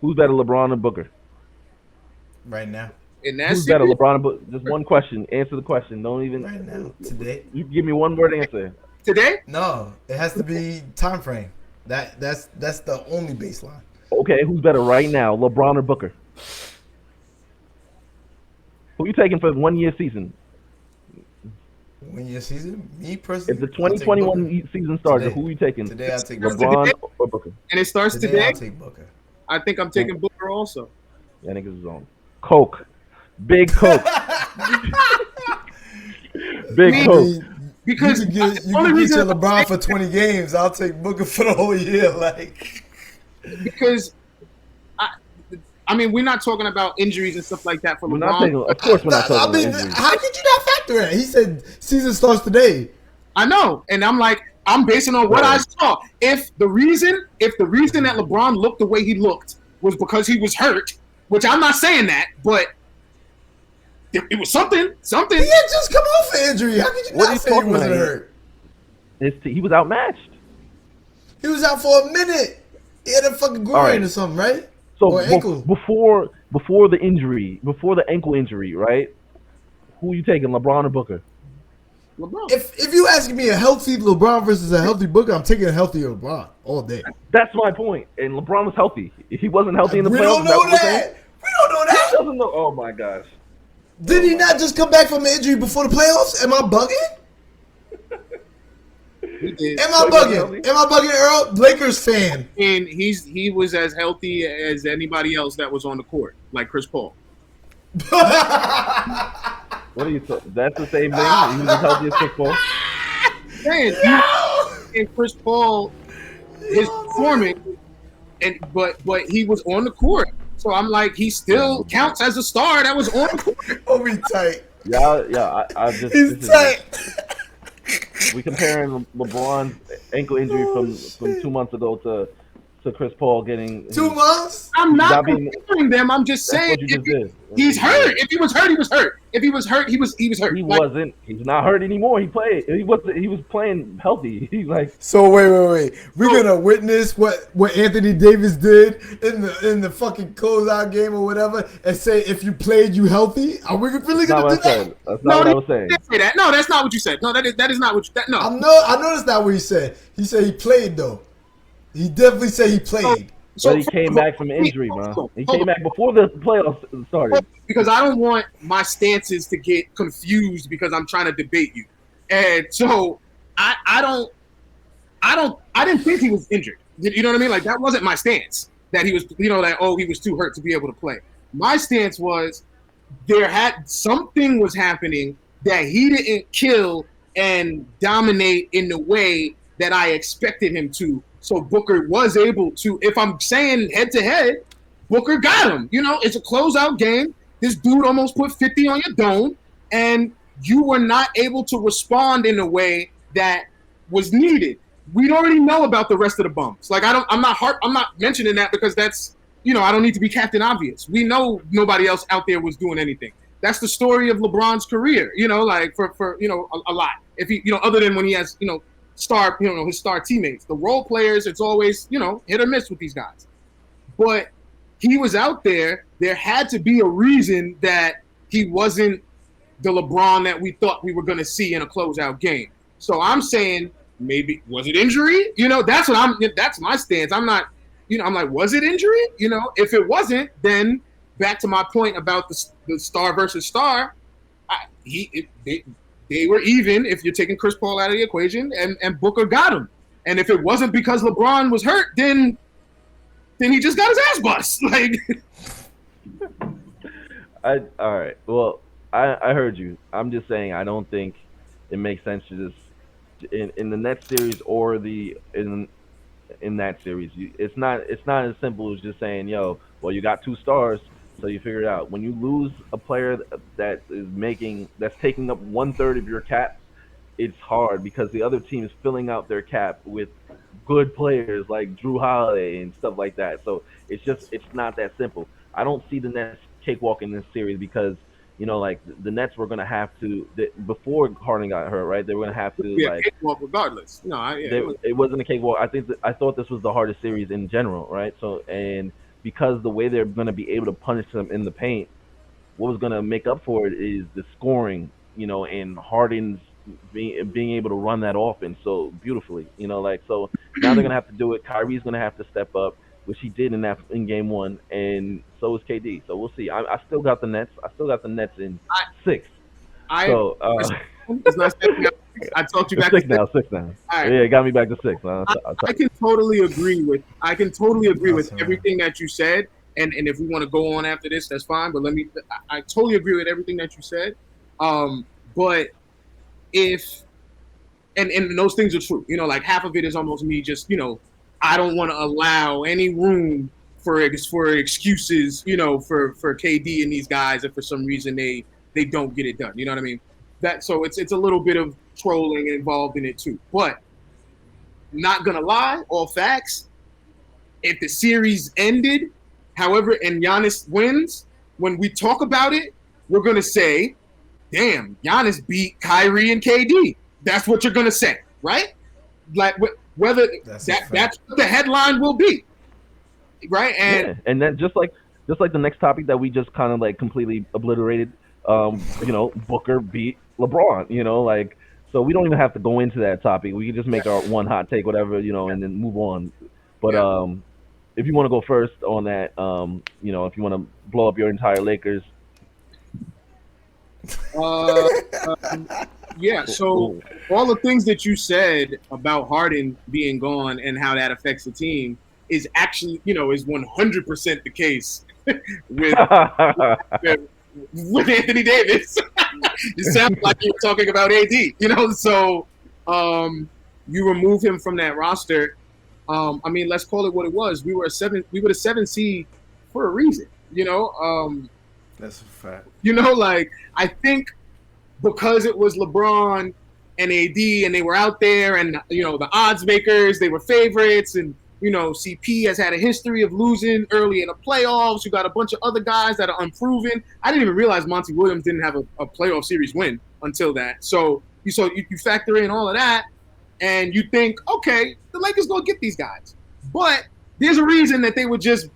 Who's better, LeBron or Booker? Right now. Who's better, LeBron or Booker? Just one question. Answer the question. Don't even. Right now. Today. You give me one word answer. Today? No, it has to be time frame. That's the only baseline. Okay, who's better right now, LeBron or Booker? Who you taking for the 1 year season? 1 year season? Me personally. If the 2021 season started, today. who are you taking? Today I'll take LeBron today? or Booker. And it starts today. I'll today? take Booker. I think I'm taking Booker also. Yeah, niggas is on Coke. Big Coke. Big Coke. Because you can get your LeBron for 20 games. I'll take Booker for the whole year. Because I mean, we're not talking about injuries and stuff like that for LeBron. Of course, we're not talking about injuries. How could you not factor in? He said season starts today. I know, and I'm like, I'm basing on what I saw. If the reason that LeBron looked the way he looked was because he was hurt, which I'm not saying that, but it was something. Something. He had just come off an injury. How could you not say he wasn't hurt? He was outmatched. He was out for a minute. He had a fucking groin or something, right? So before the ankle injury, right? Who are you taking, LeBron or Booker? LeBron. If you asking me a healthy LeBron versus a healthy Booker, I'm taking a healthy LeBron all day. That's my point. And LeBron was healthy. He wasn't healthy in the playoffs. We don't know that. We don't know that. He doesn't know. Oh my gosh. Did he not just come back from an injury before the playoffs? Am I bugging? Am I bugging, Earl? Lakers fan. And he was as healthy as anybody else that was on the court, like Chris Paul. What are you talking? That's the same thing. He was as healthy as Chris Paul. And Chris Paul, his performance, but he was on the court. So I'm like, he still counts as a star that was on the court. Oh, be tight. Yeah. I just. He's tight. We comparing LeBron's ankle injury from 2 months ago to Chris Paul getting 2 months. I'm not comparing them. I'm just saying he's hurt. If he was hurt, he was hurt. If he was hurt, he was hurt. He wasn't. He's not hurt anymore. He played. He was playing healthy. He's like. So wait. We're gonna witness what Anthony Davis did in the fucking closeout game or whatever, and say if you played, you healthy. Are we really gonna do that? That's not what I was saying. Say that. No, that's not what you said. No, that is not what you. No. I know that's not what he said. He said he played though. He definitely said he played. But he came back from injury, bro. He came back before the playoffs started. Because I don't want my stances to get confused because I'm trying to debate you. And so I didn't think he was injured. You know what I mean? Like that wasn't my stance. That he was, he was too hurt to be able to play. My stance was something was happening that he didn't kill and dominate in the way that I expected him to. So Booker was able to, if I'm saying head to head, Booker got him. It's a closeout game. This dude almost put 50 on your dome, and you were not able to respond in a way that was needed. We already know about the rest of the bums. Like I'm not mentioning that because that's, I don't need to be Captain Obvious. We know nobody else out there was doing anything. That's the story of LeBron's career, like for a lot. If he, other than when he has, his star teammates. The role players, it's always, hit or miss with these guys. But he was out there. There had to be a reason that he wasn't the LeBron that we thought we were going to see in a closeout game. So I'm saying maybe, was it injury? That's my stance. I'm not, I'm like, was it injury? If it wasn't, then back to my point about the star versus star, they were even if you're taking Chris Paul out of the equation, and Booker got him. And if it wasn't because LeBron was hurt, then he just got his ass bust. Like, all right. Well, I heard you. I'm just saying I don't think it makes sense to just in the next series or in that series. It's not as simple as just saying, yo, well, you got two stars, so you figure it out. When you lose a player that's taking up 1/3 of your cap, it's hard because the other team is filling out their cap with good players like Drew Holiday and stuff like that. So it's not that simple. I don't see the Nets cakewalk in this series because like the Nets were gonna have to before Harden got hurt, right? They were gonna have to yeah, cakewalk regardless. No, it wasn't a cakewalk. I thought this was the hardest series in general, right? So and because the way they're gonna be able to punish them in the paint, what was gonna make up for it is the scoring, and Harden's being able to run that offense so beautifully, so now they're gonna have to do it. Kyrie's gonna have to step up, which he did in game one, and so is KD. So we'll see. I still got the Nets. I still got the Nets in 6. So it's not 6 now. I talked you back 6 to now. 6 now. Right. Yeah, it got me back to 6. I can totally agree with everything that you said. And if we want to go on after this, that's fine. But I totally agree with everything that you said. But if and those things are true, like half of it is almost me just, I don't want to allow any room for excuses, for KD and these guys if for some reason they don't get it done. You know what I mean? So it's a little bit of trolling involved in it too. But not gonna lie, all facts. If the series ended, however, and Giannis wins, when we talk about it, we're gonna say, damn, Giannis beat Kyrie and KD. That's what you're gonna say, right? Like whether that's what the headline will be, right? And then just like the next topic that we just kind of like completely obliterated, Booker beat LeBron, so we don't even have to go into that topic. We can just make our one hot take, whatever, and then move on. But if you want to go first on that, if you want to blow up your entire Lakers. Yeah, so all the things that you said about Harden being gone and how that affects the team is actually, is 100% the case with Anthony Davis. It sounds like you're talking about AD, so you remove him from that roster. Let's call it what it was. We were the 7th seed for a reason, That's a fact. I think because it was LeBron and AD and they were out there and, the odds makers, they were favorites. And, CP has had a history of losing early in the playoffs. You got a bunch of other guys that are unproven. I didn't even realize Monty Williams didn't have a playoff series win until that. So you factor in all of that and you think, okay, the Lakers going to get these guys. But there's a reason that they were just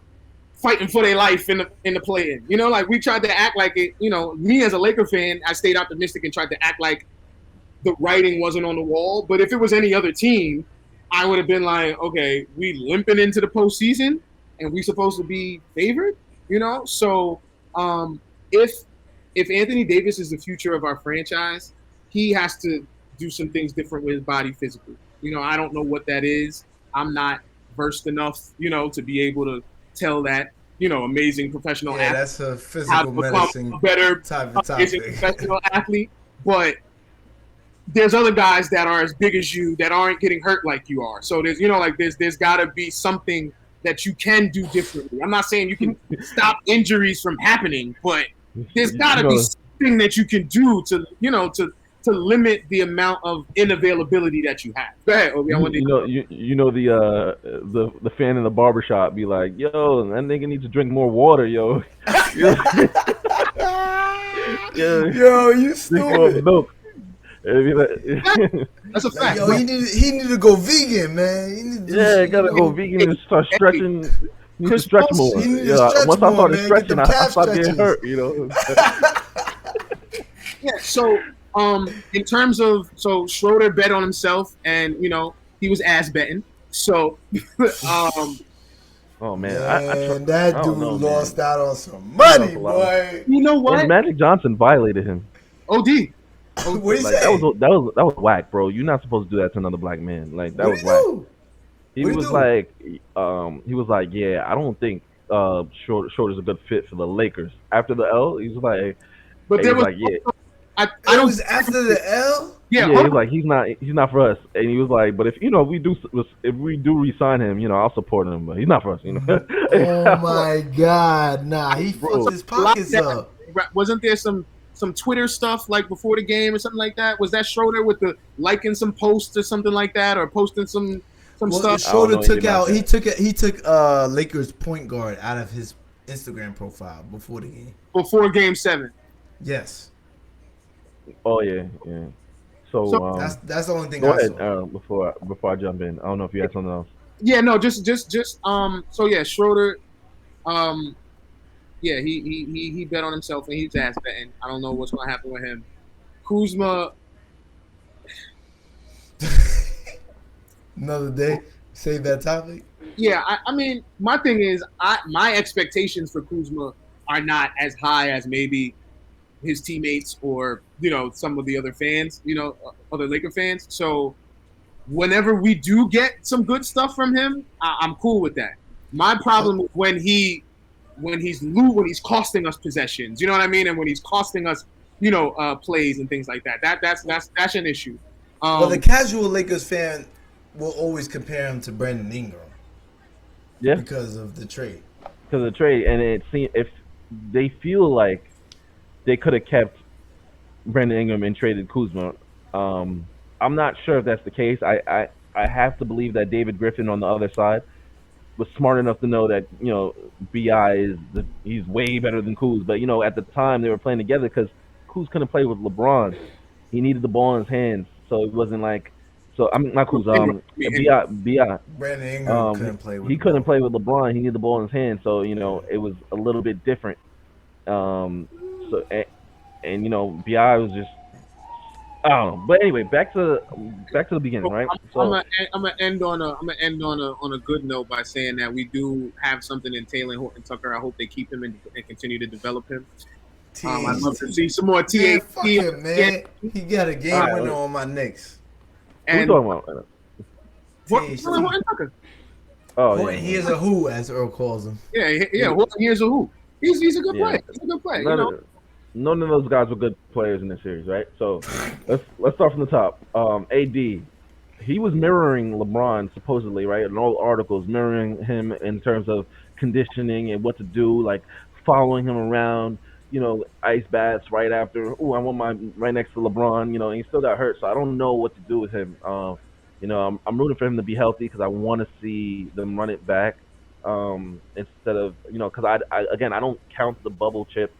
fighting for their life in the play-in. We tried to act like it, me as a Laker fan, I stayed optimistic and tried to act like the writing wasn't on the wall. But if it was any other team, I would have been like, okay, we limping into the postseason and we supposed to be favored, So if Anthony Davis is the future of our franchise, he has to do some things different with his body physically. I don't know what that is. I'm not versed enough, to be able to tell that, amazing professional athlete. That's a physical medicine a better type of topic. Professional athlete. But there's other guys that are as big as you that aren't getting hurt like you are. So there's got to be something that you can do differently. I'm not saying you can stop injuries from happening, but there's got to be something that you can do to limit the amount of inavailability that you have. Go ahead, Obi. The fan in the barbershop be like, yo, that nigga needs to drink more water, yo. Yo, you stupid. Milk. That's a fact. Yo, he need to go vegan, man. He gotta go vegan and start stretching. He need to stretch more. Once I started stretching, I stopped getting hurt. Yeah. So, in terms of Schroeder bet on himself, and he was ass betting. So, oh man, that dude lost out on some money, boy. You know what? And Magic Johnson violated him. OD. What he Like say? that was whack, bro. You're not supposed to do that to another black man. Like that What was he whack. do? He What he was do? like, yeah, I don't think Shorter's a good fit for the Lakers. After the L, But he there was was like, yeah, I It don't was after the L. yeah, yeah, hold he's like, he's not for us. And he was like, but if we do re-sign him, I'll support him. But he's not for us, Oh my God! Nah, he fucked Bro, his pockets up. wasn't there some Twitter stuff like before the game or something like that? Was that Schroeder with the liking some posts or something like that, or posting some Well, stuff I don't Schroeder know anything took about out. He that. took it. He took Lakers point guard out of his Instagram profile before the game. before Game 7? Yes, Oh yeah, yeah. So So that's the only thing go I ahead saw. before I jump in. I don't know if you had something else. yeah, no, just so yeah, Schroeder, um, yeah, he bet on himself and he's ass betting. I don't know what's gonna happen with him. Kuzma, Another day. Save that topic. yeah, I mean, my thing is, my expectations for Kuzma are not as high as maybe his teammates or some of the other fans, other Laker fans. So whenever we do get some good stuff from him, I'm cool with that. My problem is when he's costing us possessions, you know what I mean, and when he's costing us, plays and things like that. That's an issue. Well, the casual Lakers fan will always compare him to Brandon Ingram Yeah, because of the trade. because of the trade, and it seems if they feel like they could have kept Brandon Ingram and traded Kuzma. I'm not sure if that's the case. I have to believe that David Griffin on the other side was smart enough to know that Bi he's way better than Kuz. But at the time they were playing together because Kuz couldn't play with LeBron. He needed the ball in his hands, so it wasn't like. So I'm not Kuz. Bi. Brandon Ingram couldn't play with. He couldn't play with LeBron. He needed the ball in his hands, so it was a little bit different. So and Bi was just I don't know. But anyway, back to the beginning, right? I'm gonna end on a good note by saying that we do have something in Taylor Horton Tucker. I hope they keep him and continue to develop him. I'd love to see some more Man, THT. fuck him, man. He got a game Right, winner on my Knicks. Who we And talking about? Taylor Horton Tucker. Oh, Horton, he is a who, as Earl calls him. Yeah. Horton, here's a who. He's a good player. He's a good player. None of those guys were good players in this series, right? So let's start from the top. AD, he was mirroring LeBron supposedly, right? In all articles, mirroring him in terms of conditioning and what to do, like following him around, ice baths right after. Oh, I want my right next to LeBron, and he still got hurt, so I don't know what to do with him. I'm rooting for him to be healthy because I want to see them run it back instead of because I don't count the bubble chip.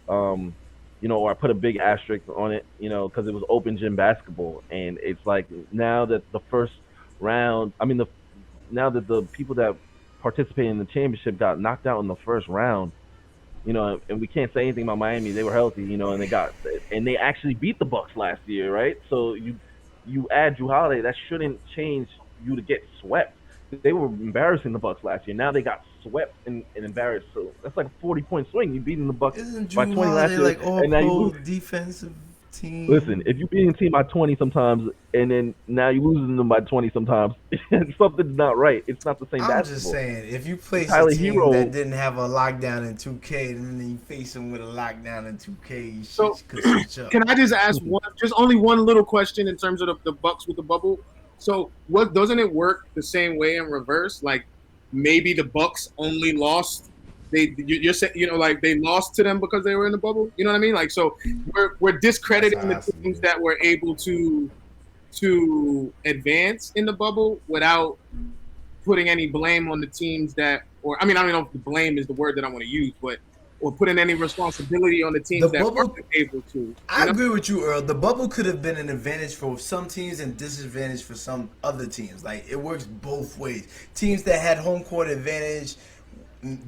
Or I put a big asterisk on it, because it was open gym basketball, and it's like now that the first round, now that the people that participated in the championship got knocked out in the first round, and we can't say anything about Miami. They were healthy, and they actually beat the Bucks last year, right? So you add Jrue Holiday, that shouldn't change you to get swept. They were embarrassing the Bucks last year. Now they got swept and embarrassed. So that's like a 40-point swing. You beating the Bucks Isn't by Jrue 20 last Holiday year, like all and now you pro lose. defensive team? Listen, if you beating a team by 20 sometimes, and then now you losing them by 20 sometimes, something's not right. It's not the same I'm basketball. just saying, if you place Tyler a team Hero- that didn't have a lockdown in 2K, and then you face them with a lockdown in 2K, you So, could switch up. Can I just ask only one little question in terms of the Bucks with the bubble? So, what doesn't it work the same way in reverse? Like maybe the Bucks only lost. You're saying like they lost to them because they were in the bubble. You know what I mean? Like so, we're discrediting the teams that were able to advance in the bubble without putting any blame on the teams that, or I don't know if the blame is the word that I want to use, but or putting any responsibility on the teams that weren't able to. I agree with you, Earl. The bubble could have been an advantage for some teams and disadvantage for some other teams. Like, it works both ways. Teams that had home court advantage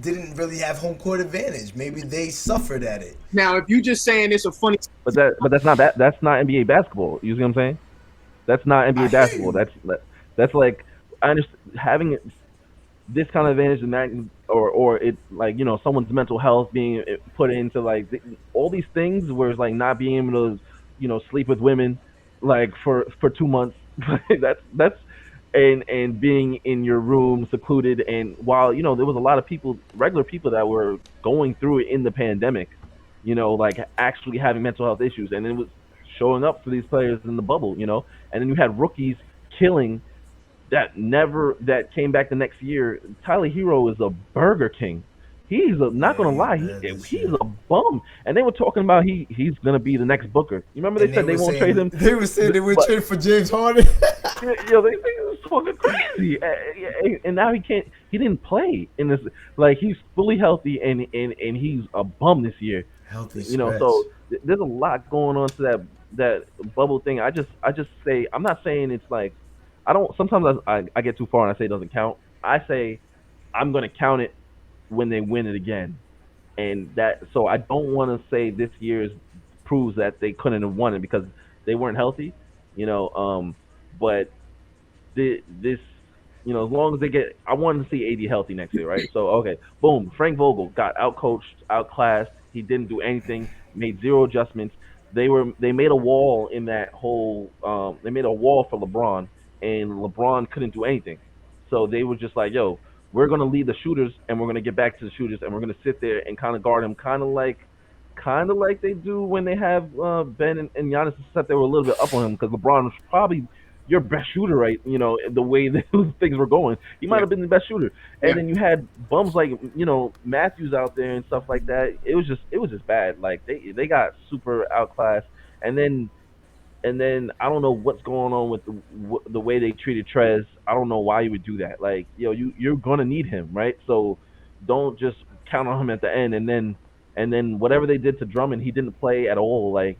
didn't really have home court advantage. Maybe they suffered at it. Now, if you just saying it's a funny, But that's not NBA basketball. You see what I'm saying? That's not NBA basketball. That's like I understand having this kind of advantage and that, or it like someone's mental health being put into like all these things where it's like not being able to sleep with women like for 2 months. that's and being in your room secluded, and while there was a lot of people, regular people that were going through it in the pandemic, like actually having mental health issues, and it was showing up for these players in the bubble, and then you had rookies killing that came back the next year. Tyler Hero is a Burger King. He's not Yeah, gonna he's lie, bad this he's year. a bum. And they were talking about he's gonna be the next Booker. You remember they And said they won't trade him, they were saying they would but trade for James Harden. they think it was fucking crazy. And now he can't. He didn't play in this. Like he's fully healthy and he's a bum this year. Healthy scratch. So there's a lot going on to that bubble thing. I just say I'm not saying it's like I don't. Sometimes I get too far and I say it doesn't count. I say I'm gonna count it when they win it again, and that. So I don't want to say this year's proves that they couldn't have won it because they weren't healthy. But this, as long as they get, I want to see AD healthy next year, right? So okay, boom, Frank Vogel got outcoached, outclassed. He didn't do anything, made zero adjustments. They made a wall in that whole. They made a wall for LeBron, and LeBron couldn't do anything. So they were just like, yo, we're gonna lead the shooters, and we're gonna get back to the shooters, and we're gonna sit there and kind of guard him, kind of like they do when they have Ben and Giannis. Except they were a little bit up on him because LeBron was probably your best shooter, right? The way that things were going, he might have been the best shooter. And Yeah. then you had bums like Matthews out there and stuff like that. It was just bad. Like they got super outclassed, and then I don't know what's going on with the way they treated Trez. I don't know why you would do that. Like you're gonna need him, right? So don't just count on him at the end, and then whatever they did to Drummond, he didn't play at all. Like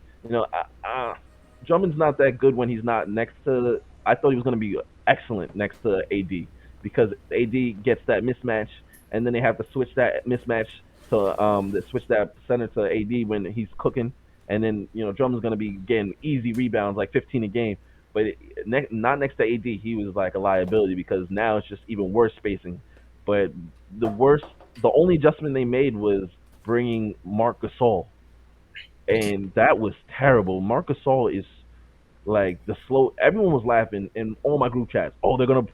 Drummond's not that good when he's not next to. I thought he was going to be excellent next to AD because AD gets that mismatch, and then they have to switch that mismatch to switch that center to AD when he's cooking, and then Drummond's going to be getting easy rebounds like 15 a game. But not next to AD, he was like a liability because now it's just even worse spacing. But the only adjustment they made was bringing Marc Gasol, and that was terrible. Marc Gasol is like the slow. Everyone was laughing in all my group chats. Oh, they're gonna.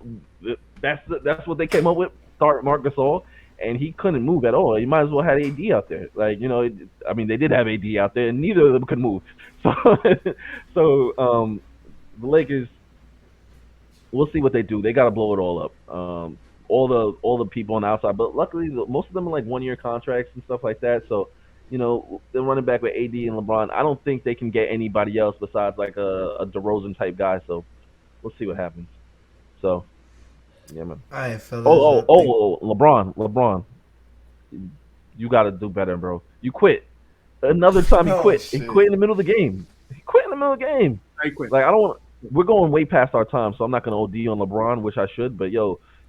That's what they came up with. Start Marc Gasol, and he couldn't move at all. You might as well have AD out there. Like I mean, they did have AD out there, and neither of them could move. So, the Lakers. We'll see what they do. They got to blow it all up. All the people on the outside, but luckily most of them are like 1-year contracts and stuff like that. So they're running back with AD and LeBron. I don't think they can get anybody else besides like a DeRozan type guy. So we'll see what happens. So yeah, man. All right, fellas. LeBron, you got to do better, bro. You quit another time. He quit. He quit in the middle of the game. He quit in the middle of the game. I quit. Like I don't. We're going way past our time, so I'm not gonna OD on LeBron, which I should. But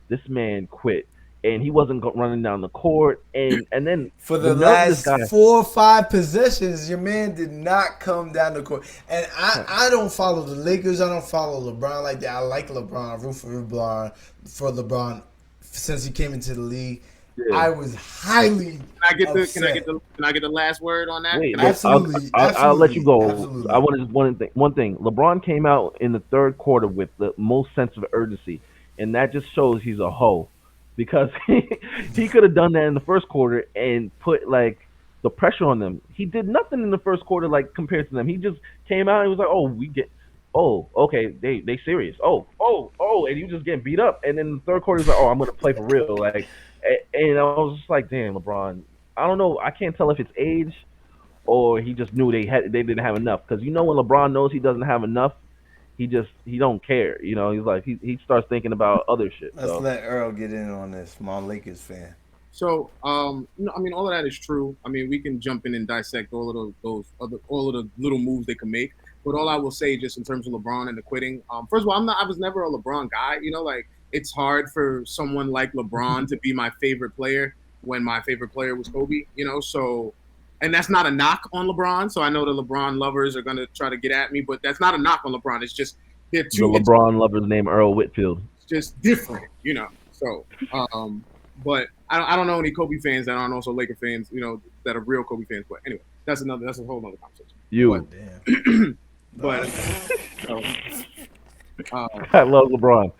this man quit, and he wasn't running down the court, and then for the last 4 or 5 possessions, your man did not come down the court. And I don't follow the Lakers. I don't follow LeBron like that. I like LeBron. I root for LeBron since he came into the league. Yeah. I was highly. Can I get the last word on that? Wait, absolutely. I'll let you go. Absolutely. I want to just one thing. LeBron came out in the third quarter with the most sense of urgency, and that just shows he's a hoe, because he could have done that in the first quarter and put like the pressure on them. He did nothing in the first quarter like compared to them. He just came out and was like, okay, they serious. And you just getting beat up, and then the third quarter he's like, I'm gonna play for real, like. And I was just like, damn, LeBron. I don't know. I can't tell if it's age or he just knew they didn't have enough. Because when LeBron knows he doesn't have enough, he don't care. He's like he starts thinking about other shit. Let's let Earl get in on this. My Lakers fan. So, I mean, all of that is true. I mean, we can jump in and dissect all of the little moves they can make. But all I will say, just in terms of LeBron and the quitting, first of all, I was never a LeBron guy. It's hard for someone like LeBron to be my favorite player when my favorite player was Kobe, so, and that's not a knock on LeBron. So I know the LeBron lovers are going to try to get at me, but that's not a knock on LeBron. It's just, they're two. The LeBron lovers named Earl Whitfield. It's just different, so, but I don't know any Kobe fans that aren't also Laker fans, that are real Kobe fans. But anyway, that's a whole other conversation. You. But I love LeBron.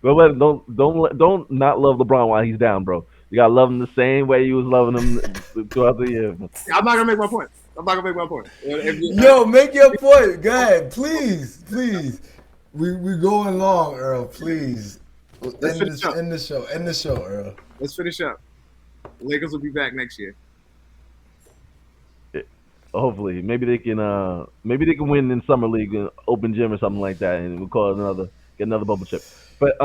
Don't not love LeBron while he's down, bro. You gotta love him the same way you was loving him throughout the year. I'm not gonna make my point. Yo, make your point. Go ahead, please. We going long, Earl. Please. Let's finish up. End the show, Earl. Let's finish up. Lakers will be back next year. Hopefully, maybe they can win in summer league, open gym or something like that, and we'll call it get another bubble chip. But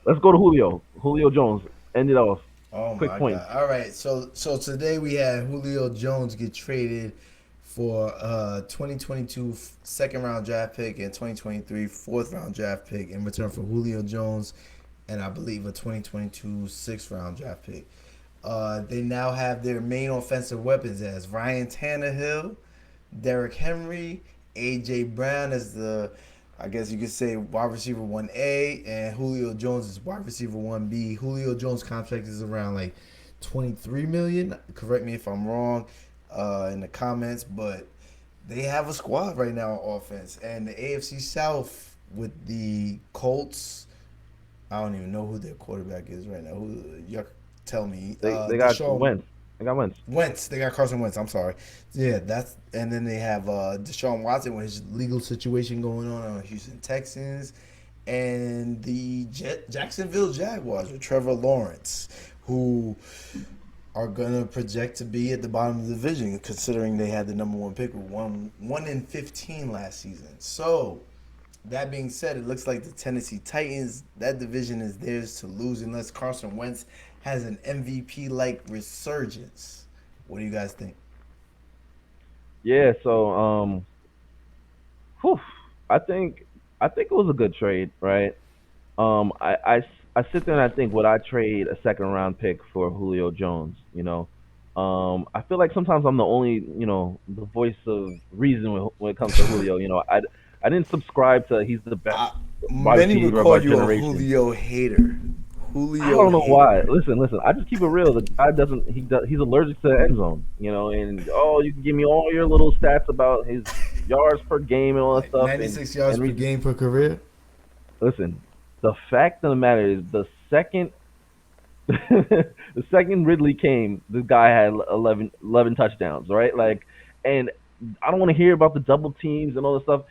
let's go to Julio Jones. End it off. Oh Quick my point. God! All right, so today we had Julio Jones get traded for 2022 second round draft pick and 2023 fourth round draft pick in return for Julio Jones, and I believe a 2022 sixth round draft pick. They now have their main offensive weapons as Ryan Tannehill, Derrick Henry, A.J. Brown as the, I guess you could say, wide receiver 1A, and Julio Jones is wide receiver 1B. Julio Jones' contract is around like $23 million. Correct me if I'm wrong in the comments, but they have a squad right now on offense. And the AFC South with the Colts, I don't even know who their quarterback is right now. Tell me. They got Wentz. They got Carson Wentz. I'm sorry. Yeah, and then they have Deshaun Watson with his legal situation going on Houston Texans, and the Jacksonville Jaguars with Trevor Lawrence, who are gonna project to be at the bottom of the division, considering they had the number one pick with 1-15 last season. So, that being said, it looks like the Tennessee Titans, that division is theirs to lose unless Carson Wentz has an MVP-like resurgence. What do you guys think? Yeah, so I think it was a good trade, right? I sit there and I think, would I trade a second round pick for Julio Jones? I feel like sometimes I'm the only, the voice of reason when it comes to Julio. I didn't subscribe to he's the best wide many would receiver of call our you generation. a Julio hater. I don't know why. Listen. I just keep it real. The guy he's allergic to the end zone, and you can give me all your little stats about his yards per game and all that stuff. 96 yards per game per career. Listen, the fact of the matter is the second Ridley came, this guy had 11 touchdowns, right? And I don't want to hear about the double teams and all this stuff.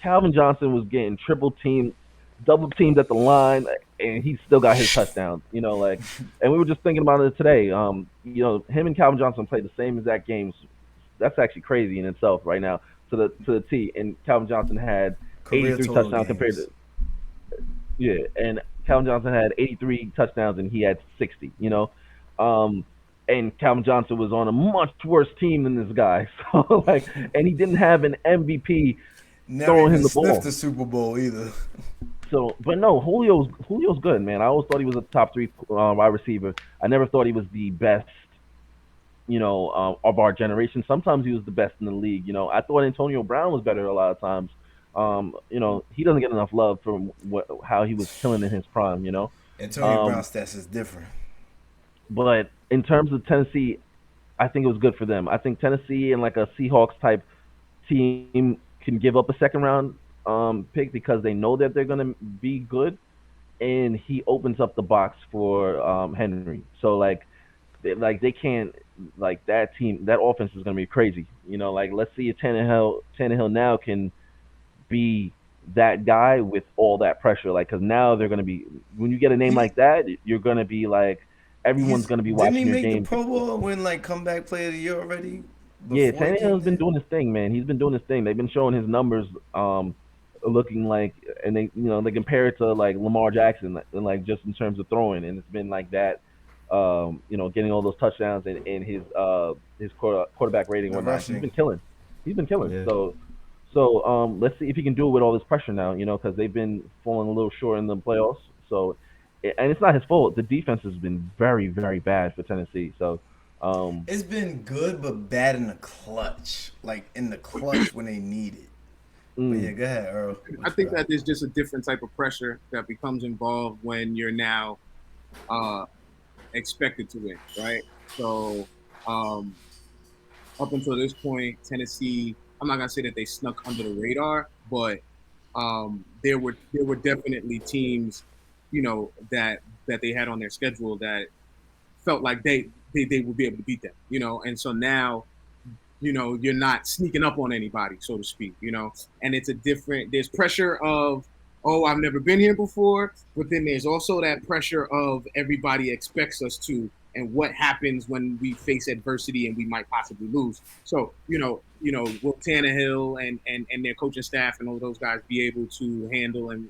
Calvin Johnson was getting double teamed at the line, and he still got his touchdowns. And we were just thinking about it today. Him and Calvin Johnson played the same exact games. That's actually crazy in itself right now to the T. And Calvin Johnson had 83 touchdowns compared to and Calvin Johnson had 83 touchdowns and he had 60. And Calvin Johnson was on a much worse team than this guy. So and he didn't have an MVP throwing him the ball. Never sniffed the Super Bowl either. So, but no, Julio's good, man. I always thought he was a top 3 wide receiver. I never thought he was the best, of our generation. Sometimes he was the best in the league. I thought Antonio Brown was better a lot of times. He doesn't get enough love from how he was killing in his prime. Antonio Brown's stats is different. But in terms of Tennessee, I think it was good for them. I think Tennessee and like a Seahawks type team can give up a second round pick because they know that they're going to be good, and he opens up the box for Henry. So they can't, that team, that offense is going to be crazy. Let's see if Tannehill now can be that guy with all that pressure. Because now they're going to be, when you get a name like that, you're going to be everyone's going to be watching your game. Didn't he make the Pro Bowl and win comeback player of the year already? Yeah, Tannehill's been doing his thing, man. He's been doing his thing. They've been showing his numbers looking and they they compare it to Lamar Jackson and just in terms of throwing, and it's been that getting all those touchdowns and his quarterback rating and whatnot. He's been killing. Yeah. So let's see if he can do it with all this pressure now, because they've been falling a little short in the playoffs. So, and it's not his fault. The defense has been very, very bad for Tennessee. So it's been good but bad in the clutch, when they need it. But yeah, go ahead, Earl. I think that there's just a different type of pressure that becomes involved when you're now expected to win, right? So up until this point, Tennessee I'm not gonna say that they snuck under the radar, but there were definitely teams, that they had on their schedule that felt like they would be able to beat them, and so now, you're not sneaking up on anybody, so to speak, and there's pressure of, oh, I've never been here before, but then there's also that pressure of everybody expects us to, and what happens when we face adversity and we might possibly lose. So, will Tannehill and their coaching staff and all those guys be able to handle and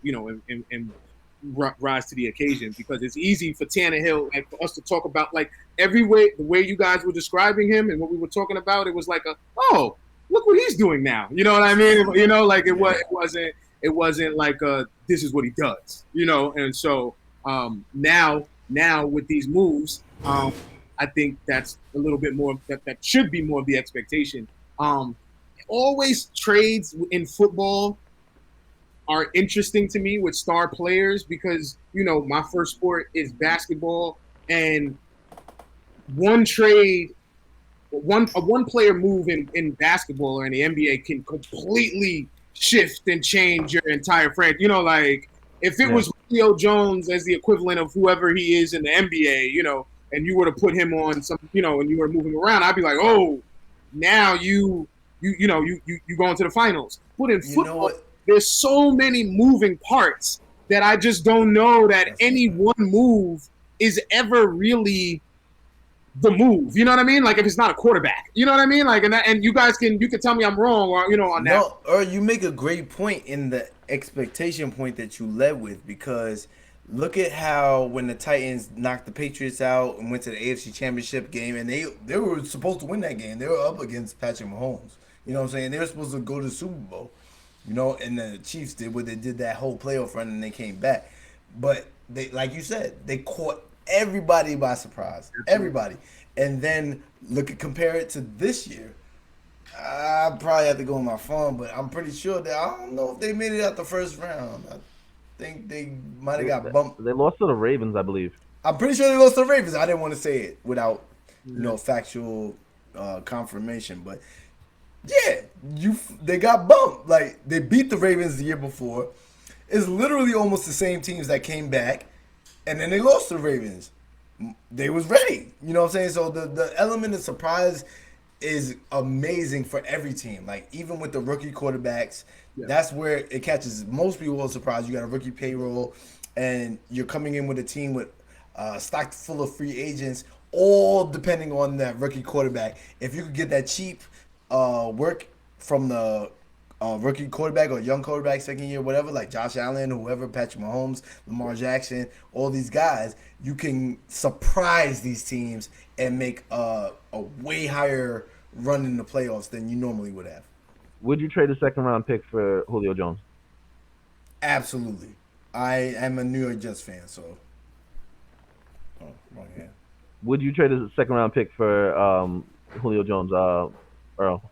rise to the occasion? Because it's easy for Tannehill and for us to talk about, like, the way you guys were describing him and what we were talking about, it was like oh, look what he's doing now. You know what I mean? Like it wasn't like this is what he does. And so now with these moves, I think that's a little bit more that should be more of the expectation. Always trades in football are interesting to me with star players because, my first sport is basketball, and one player move in basketball or in the NBA can completely shift and change your entire franchise. Like if it was Julio Jones as the equivalent of whoever he is in the NBA, and you were to put him on some, and you were moving around, I'd be like, oh, now you go into the finals. But in football, there's so many moving parts that I just don't know that any one move is ever really the move. You know what I mean? Like if it's not a quarterback, you know what I mean? Like, and you guys can tell me I'm wrong or, on that. No, or you make a great point in the expectation point that you led with, because look at how when the Titans knocked the Patriots out and went to the AFC Championship game, and they were supposed to win that game. They were up against Patrick Mahomes. You know what I'm saying? They were supposed to go to the Super Bowl. And the Chiefs did what they did that whole playoff run, and they came back. But they, like you said, they caught everybody by surprise. Everybody. And then compare it to this year. I probably have to go on my phone, but I'm pretty sure that I don't know if they made it out the first round. I think they might have got bumped. They lost to the Ravens, I believe. I'm pretty sure they lost to the Ravens. I didn't want to say it without factual confirmation, but yeah, they got bumped. Like they beat the Ravens the year before. It's literally almost the same teams that came back, and then they lost to the Ravens. They was ready. You know what I'm saying? So the element of surprise is amazing for every team. Like even with the rookie quarterbacks, that's where it catches most people are surprised. You got a rookie payroll, and you're coming in with a team with stocked full of free agents, all depending on that rookie quarterback. If you could get that cheap work from the rookie quarterback or young quarterback, second year, whatever, like Josh Allen, whoever, Patrick Mahomes, Lamar Jackson, all these guys, you can surprise these teams and make a way higher run in the playoffs than you normally would have. Would you trade a second round pick for Julio Jones? Absolutely. I am a New York Jets fan, so. Oh, wrong hand. Would you trade a second round pick for Julio Jones, Earl?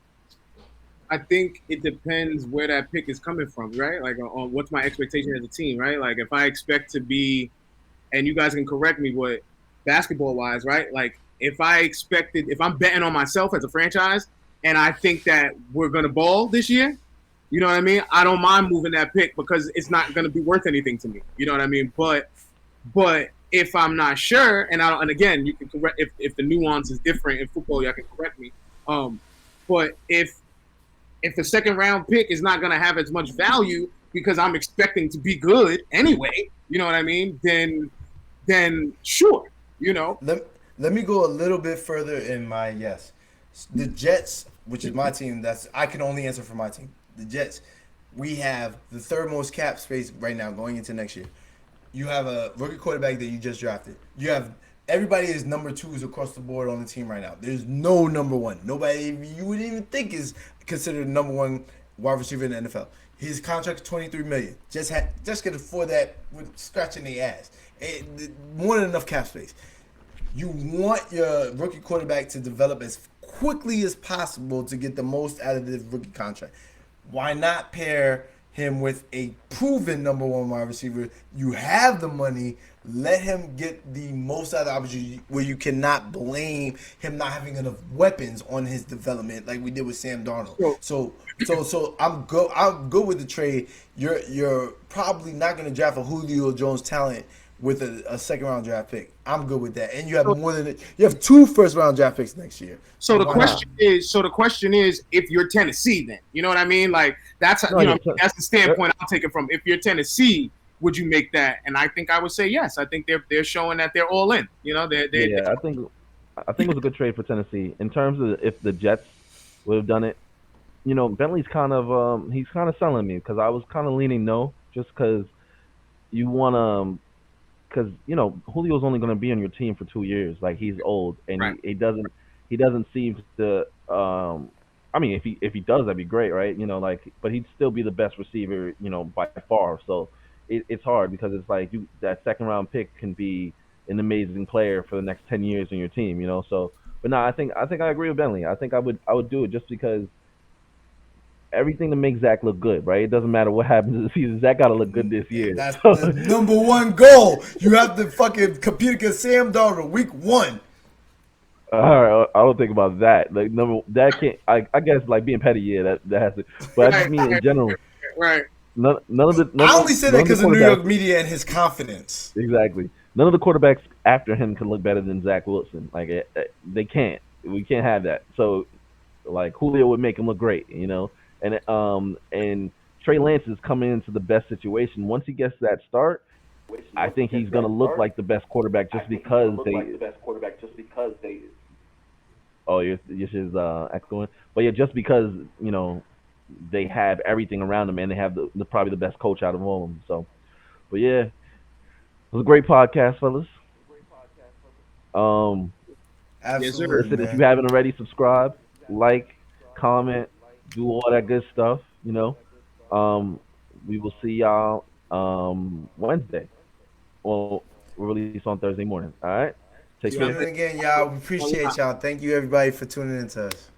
I think it depends where that pick is coming from, right? Like on what's my expectation as a team, right? Like if I expect to be, and you guys can correct me, what basketball wise, right? Like if I'm betting on myself as a franchise and I think that we're going to ball this year, you know what I mean? I don't mind moving that pick because it's not going to be worth anything to me. You know what I mean? But if I'm not sure, and again, you can correct if the nuance is different in football, y'all can correct me. But if the second round pick is not going to have as much value because I'm expecting to be good anyway, you know what I mean? Then sure, Let me go a little bit further in my yes. The Jets, which is my team, I can only answer for my team. The Jets, we have the third most cap space right now going into next year. You have a rookie quarterback that you just drafted. You have everybody is number twos across the board on the team right now. There's no number one. Nobody you wouldn't even think is considered the number one wide receiver in the NFL. His contract is $23 million. Just can afford that with scratching the ass. More than enough cap space. You want your rookie quarterback to develop as quickly as possible to get the most out of this rookie contract. Why not pair him with a proven number one wide receiver. You have the money. Let him get the most out of the opportunity where you cannot blame him not having enough weapons on his development like we did with Sam Darnold. So I'm good. I'm good with the trade. You're probably not going to draft a Julio Jones talent with a second round draft pick. I'm good with that. And you have you have 2 first round draft picks next year. So the question is, if you're Tennessee, then you know what I mean. Like that's that's the standpoint I'm taking from. If you're Tennessee, would you make that? And I think I would say yes. I think they're showing that they're all in. You know, I think it was a good trade for Tennessee in terms of if the Jets would have done it. You know, Bentley's kind of he's kind of selling me because I was kind of leaning no, just because you want to. Because you know Julio's only going to be on your team for 2 years. Like he's old, and right. he doesn't seem to. I mean, if he does, that'd be great, right? You know, like, but he'd still be the best receiver, you know, by far. So it's hard because it's like that second round pick can be an amazing player for the next 10 years on your team, you know. So, but no, I think I agree with Bentley. I think I would do it just because. Everything to make Zach look good, right? It doesn't matter what happens this season. Zach got to look good this year. That's the number one goal. You have to fucking compete against Sam Darnold week 1. All right, I don't think about that. Like that can't. I guess like being petty, yeah, that has to. But I just mean in general. Right. None of the. I only say that because of New York media and his confidence. Exactly. None of the quarterbacks after him can look better than Zach Wilson. Like they can't. We can't have that. So, like Julio would make him look great, you know. And Trey Lance is coming into the best situation. Once he gets that start, I think he's going to look like the best quarterback just because they. Oh, your shit is echoing. But yeah, just because you know they have everything around them and they have the probably the best coach out of all of them. So, but yeah, it was a great podcast, fellas. Absolutely. Listen, man. if you haven't already, subscribe, like, comment. Do all that good stuff, you know. We will see y'all Wednesday. Well, we'll release on Thursday morning. All right. Take care. Again, y'all. We appreciate y'all. Thank you, everybody, for tuning in to us.